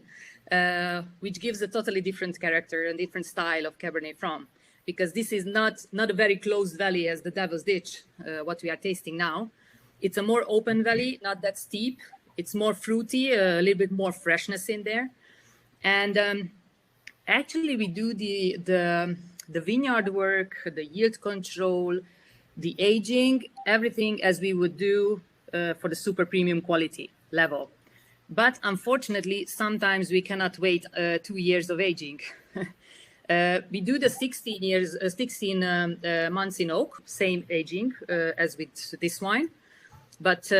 Speaker 1: which gives a totally different character and different style of Cabernet Franc, because this is not a very closed valley as the Devil's Ditch, what we are tasting now. It's a more open valley, not that steep. It's more fruity, a little bit more freshness in there. And actually, we do the vineyard work, the yield control, the aging, everything as we would do for the super premium quality level. But unfortunately, sometimes we cannot wait 2 years of aging. We do the 16 months in oak, same aging as with this wine. But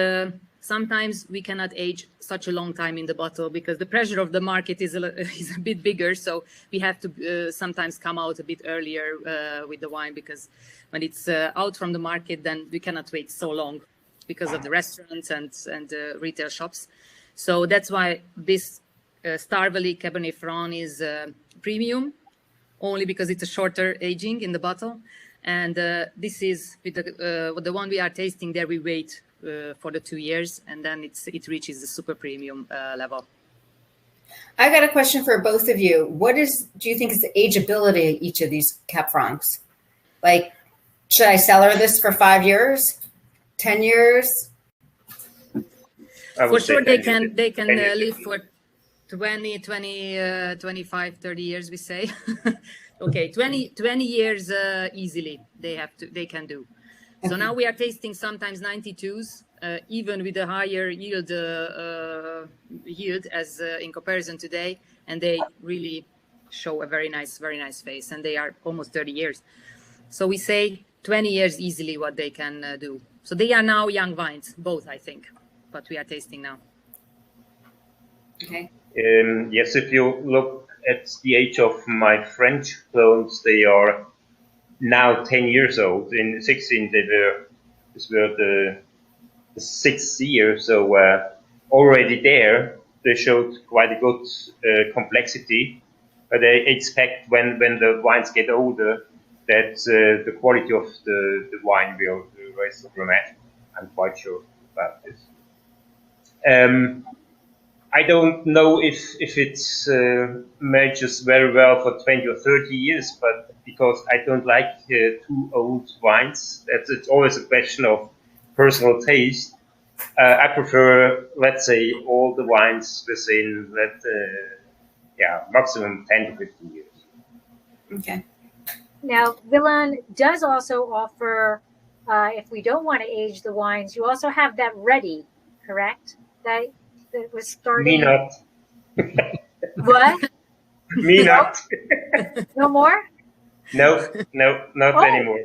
Speaker 1: sometimes we cannot age such a long time in the bottle because the pressure of the market is a bit bigger. So we have to sometimes come out a bit earlier with the wine, because when it's out from the market, then we cannot wait so long because of the restaurants and retail shops. So that's why this Star Valley Cabernet Franc is premium, only because it's a shorter aging in the bottle. And this is with the one we are tasting there, we wait for the 2 years, and then it reaches the super premium level.
Speaker 5: I got a question for both of you. Do you think is the ageability of each of these Cab Francs? Like, should I cellar this for 5 years? 10 years?
Speaker 1: For sure, they can live for 20, 25, 30 years, we say. Okay, 20 years easily they can do. So now we are tasting sometimes 92s, even with a higher yield as in comparison today, and they really show a very nice face, and they are almost 30 years. So we say 20 years easily what they can do. So they are now young vines, both, I think, what we are tasting now.
Speaker 5: Okay.
Speaker 3: Yes, if you look at the age of my French clones, they are now 10 years old. In 16, this were the 6th year. So already there, they showed quite a good complexity. But I expect when the wines get older, that the quality of the wine will rise dramatically. I'm quite sure about this. I don't know if it matches very well for 20 or 30 years, but because I don't like too old wines, it's always a question of personal taste. I prefer, let's say, all the wines within maximum 10 to 15 years.
Speaker 5: Okay.
Speaker 2: Now, Villan does also offer, if we don't want to age the wines, you also have that ready, correct? That was starting.
Speaker 3: Me not.
Speaker 2: What?
Speaker 3: Me not.
Speaker 2: No more?
Speaker 3: No, not
Speaker 2: Oh.
Speaker 3: anymore.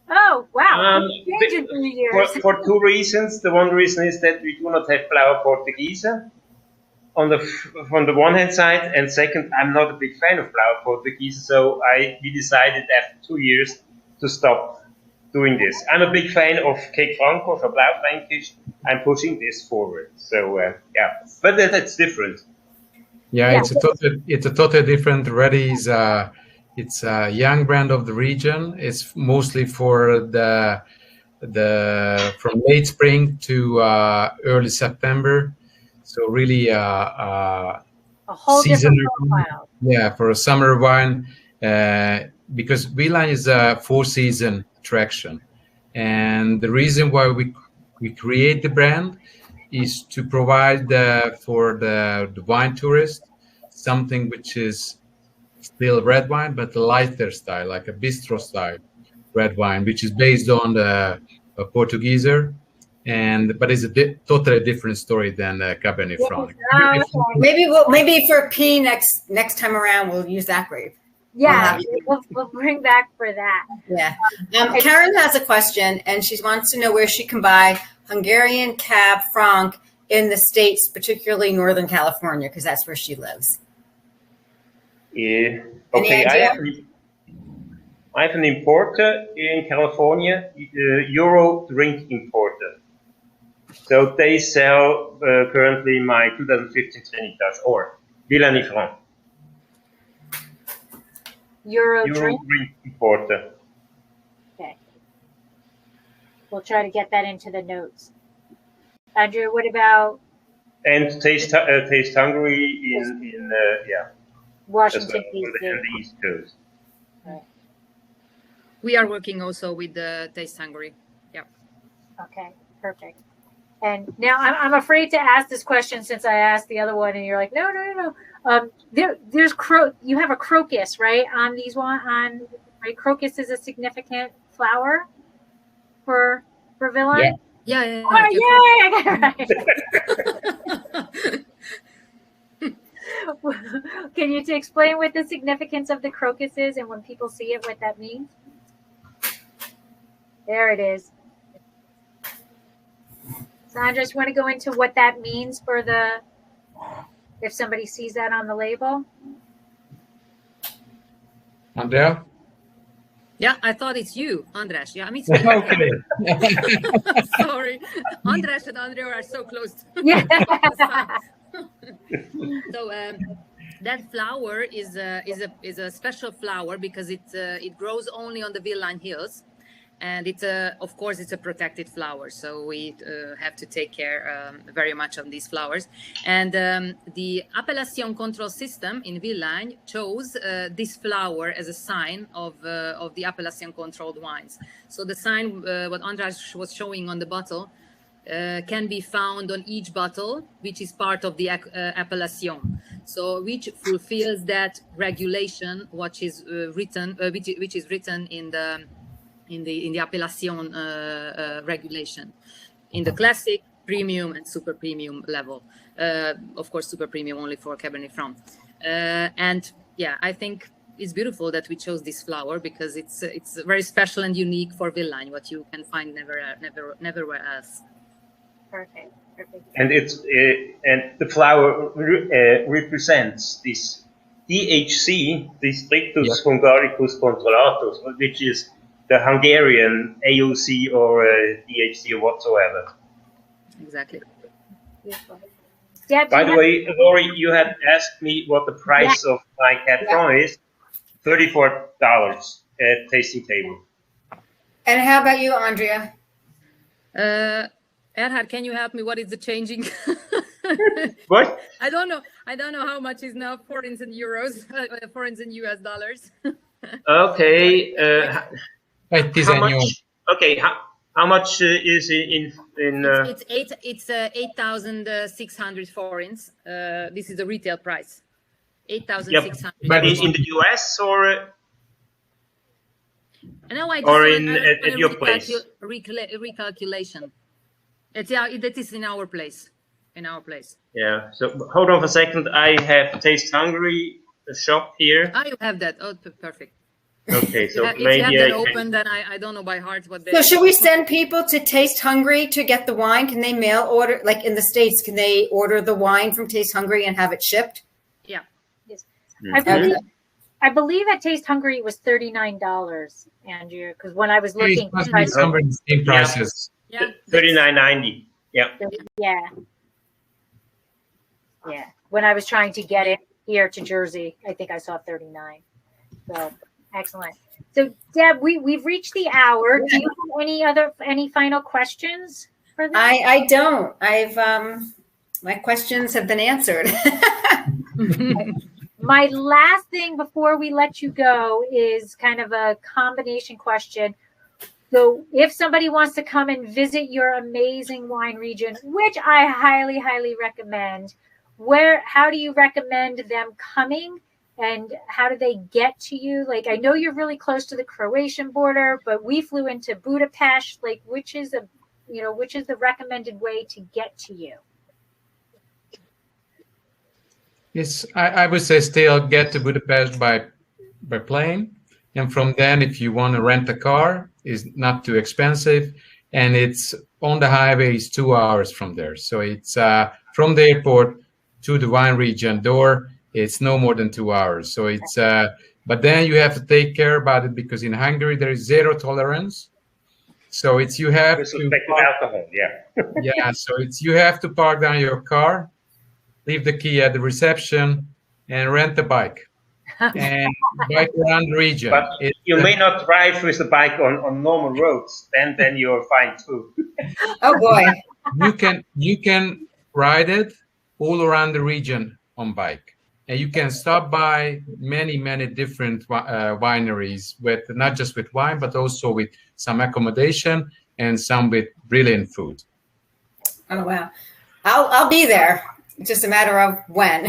Speaker 2: Oh, wow.
Speaker 3: Um,
Speaker 2: It's changed in 3 years.
Speaker 3: For two reasons. The one reason is that we do not have flower Portuguese on the one hand side, and second, I'm not a big fan of flower Portuguese, so we decided after 2 years to stop doing this. I'm a big fan of Cake Franco, for Blaufränkisch. I'm pushing this forward. So yeah, but that's different.
Speaker 4: Yeah, it's a totally different. Reddy is it's a young brand of the region. It's mostly for the from late spring to early September. So really
Speaker 2: A whole
Speaker 4: seasonal,
Speaker 2: different profile.
Speaker 4: yeah, for a summer wine, because Wine is a four-season attraction, and the reason why we create the brand is to provide for the wine tourist something which is still red wine, but a lighter style, like a bistro style red wine, which is based on the Portugieser, but it's a totally different story than Cabernet Franc.
Speaker 5: Maybe for P next time around we'll use that grape.
Speaker 2: Yeah, we'll bring back for that.
Speaker 5: Yeah. Karen has a question, and she wants to know where she can buy Hungarian Cab Franc in the States, particularly Northern California, because that's where she lives.
Speaker 3: Yeah. Okay. I have an importer in California, Euro Drink Importer. So they sell currently my 2015 Trinitas or Villani Franc.
Speaker 2: Euro
Speaker 3: Drink Importer.
Speaker 2: Okay. We'll try to get that into the notes. Andrew, what about?
Speaker 3: And Taste Hungary in
Speaker 2: Washington,
Speaker 3: on the East Coast.
Speaker 2: Right.
Speaker 1: We are working also with the Taste Hungary. Yeah.
Speaker 2: Okay, perfect. And now I'm afraid to ask this question since I asked the other one, and you're like, no. There's you have a crocus, right? On these right? Crocus is a significant flower for Villani.
Speaker 1: Yeah.
Speaker 2: Oh, yay! I got it right. Can you explain what the significance of the crocus is, and when people see it, what that means? There it is. Sandra, you want to go into what that means for if somebody sees that on the label?
Speaker 4: Andrea?
Speaker 1: Yeah, I thought it's you, Andras. Yeah, I mean,
Speaker 4: Okay.
Speaker 1: Sorry, Andras and Andrea are so close.
Speaker 2: Yeah.
Speaker 1: So that flower is a special flower because it grows only on the Villani Hills, and of course it's a protected flower. So we have to take care very much on these flowers. And the appellation control system in Villani chose this flower as a sign of the appellation controlled wines. So the sign, what Andras was showing on the bottle, can be found on each bottle, which is part of the appellation. So which fulfills that regulation, which is written in the appellation regulation, in the classic, premium, and super premium level. Of course, super premium only for Cabernet Franc. And yeah, I think it's beautiful that we chose this flower because it's very special and unique for Villani, what you can find neverwhere else.
Speaker 2: Perfect.
Speaker 3: And and the flower represents this DHC, Districtus Hungaricus Controllatus, which is the Hungarian AOC or DHC or whatsoever.
Speaker 1: Exactly.
Speaker 2: Deb,
Speaker 3: by the way, Lori, you had asked me what the price of my Cab Franc is. $34 at tasting table.
Speaker 5: And how about you, Andrea?
Speaker 1: Erhard, can you help me? What is the changing?
Speaker 3: What?
Speaker 1: I don't know how much is now forints and euros, forints and US dollars.
Speaker 3: Okay.
Speaker 4: How
Speaker 3: much? Okay. How much is in?
Speaker 1: It's 8,600 forints. This is the retail price. 8,600.
Speaker 3: But in the US or?
Speaker 1: No,
Speaker 3: or at your place?
Speaker 1: Recalculation. That is in our place.
Speaker 3: Yeah. So hold on for a second. I have Taste Hungary shop here.
Speaker 1: You have that. Oh, perfect.
Speaker 3: Okay, so
Speaker 1: If you
Speaker 3: maybe
Speaker 1: have
Speaker 3: I
Speaker 1: that
Speaker 3: can.
Speaker 1: open, then I don't know by heart what they.
Speaker 5: So should we send people to Taste Hungry to get the wine? Can they mail order, like in the States, can they order the wine from Taste Hungry and have it shipped?
Speaker 1: Yeah.
Speaker 3: Mhm.
Speaker 2: I believe at Taste Hungry it was $39, Andrea, because when I was
Speaker 4: It
Speaker 2: looking,
Speaker 4: must be somewhere in the same
Speaker 3: Yeah.
Speaker 4: prices.
Speaker 1: Yeah.
Speaker 3: $39.90. Yeah.
Speaker 2: yeah. When I was trying to get it here to Jersey, I think I saw 39. So excellent. So Deb, we've reached the hour. Do you have any final questions for this?
Speaker 5: I don't. I've my questions have been answered.
Speaker 2: My last thing before we let you go is kind of a combination question. So if somebody wants to come and visit your amazing wine region, which I highly, highly recommend, how do you recommend them coming and how do they get to you? Like, I know you're really close to the Croatian border, but we flew into Budapest. Like, which is the recommended way to get to you?
Speaker 4: Yes, I would say still get to Budapest by plane. And from then, if you want to rent a car, it's not too expensive. And it's on the highway, it's 2 hours from there. So it's from the airport to the wine region door, it's no more than 2 hours. So it's, but then you have to take care about it because in Hungary, there is zero tolerance. So it's, you have
Speaker 3: With
Speaker 4: to,
Speaker 3: respect to alcohol, yeah.
Speaker 4: yeah, so it's, you have to park down your car, leave the key at the reception, and rent a bike and bike around the region.
Speaker 3: But you may not drive with the bike on normal roads. Then you're fine too.
Speaker 5: Oh boy.
Speaker 4: You can ride it all around the region on bike, and you can stop by many different wineries with not just with wine, but also with some accommodation and some with brilliant food.
Speaker 5: Oh wow. I'll be there. It's just a matter of when.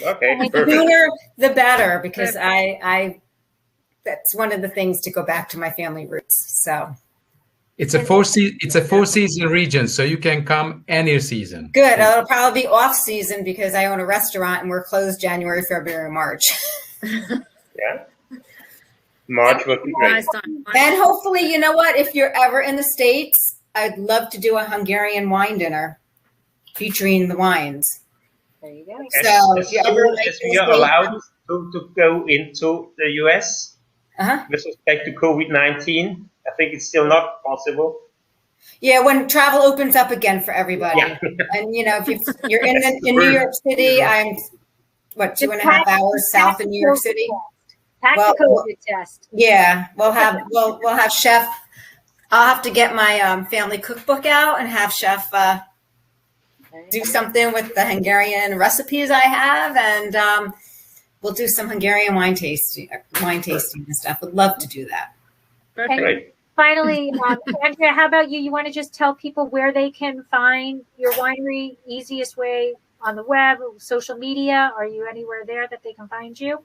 Speaker 3: Okay,
Speaker 5: The
Speaker 3: perfect.
Speaker 5: sooner the better, because I that's one of the things to go back to my family roots. So
Speaker 4: It's a four-season region, so you can come any season.
Speaker 5: good. It'll probably be off season because I own a restaurant and we're closed January, February, March.
Speaker 3: Yeah. March would be great.
Speaker 1: Nice time.
Speaker 5: And hopefully, you know what? If you're ever in the States, I'd love to do a Hungarian wine dinner featuring the wines.
Speaker 2: There you go.
Speaker 5: So
Speaker 3: As
Speaker 5: if you ever
Speaker 3: soon
Speaker 5: like
Speaker 3: as
Speaker 5: to
Speaker 3: we are
Speaker 5: stay-
Speaker 3: allowed to go into the US
Speaker 5: Uh-huh.
Speaker 3: with respect to COVID-19, I think it's still not possible.
Speaker 5: Yeah, when travel opens up again for everybody.
Speaker 3: Yeah.
Speaker 5: And you know, if you're in New York City, I'm 2.5 hours south of New York City.
Speaker 2: Pack
Speaker 5: Well,
Speaker 2: the COVID test.
Speaker 5: Yeah, we'll have chef. I'll have to get my family cookbook out and have chef do something with the Hungarian recipes I have, and we'll do some Hungarian wine tasting and stuff. Would love to do that.
Speaker 1: Perfect.
Speaker 3: Great.
Speaker 2: Finally, Andrea, how about you? You want to just tell people where they can find your winery? Easiest way on the web, social media. Are you anywhere there that they can find you?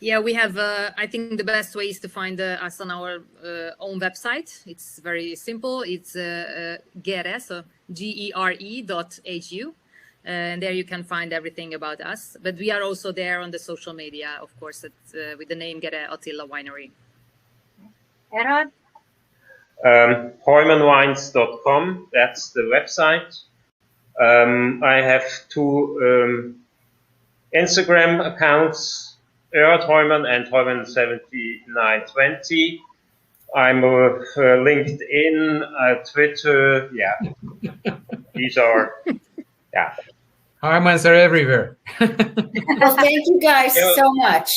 Speaker 1: Yeah, we have, I think the best way is to find us on our own website. It's very simple. It's GERE, so GERE.hu. And there you can find everything about us. But we are also there on the social media, of course, with the name GERE Attila Winery.
Speaker 2: Erhard?
Speaker 3: Heumanwines.com, that's the website. I have two Instagram accounts, Erhard Heumann and Heumann7920. I'm LinkedIn, Twitter, yeah. These are, yeah.
Speaker 4: Heumanns are everywhere.
Speaker 5: Well, thank you guys so much.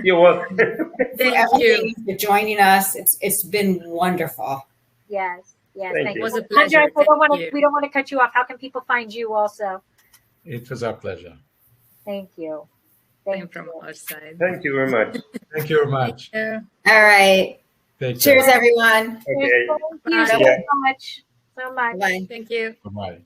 Speaker 3: You're welcome.
Speaker 1: Thank you.
Speaker 5: For joining us. It's been wonderful.
Speaker 2: Yes.
Speaker 3: Thank
Speaker 2: Thank
Speaker 3: you.
Speaker 1: It was a
Speaker 2: you.
Speaker 1: pleasure.
Speaker 2: Andrea,
Speaker 1: Thank
Speaker 2: we don't want to cut you off. How can people find you also?
Speaker 4: It was our pleasure.
Speaker 2: Thank you.
Speaker 1: Same from our side.
Speaker 3: Thank you very much.
Speaker 4: Thank you very much.
Speaker 1: Yeah.
Speaker 5: All right.
Speaker 4: Take care.
Speaker 5: Cheers, everyone.
Speaker 3: Okay.
Speaker 2: Thank you so
Speaker 3: Yeah.
Speaker 2: much. So much.
Speaker 5: Bye.
Speaker 1: Thank you.
Speaker 4: Bye-bye.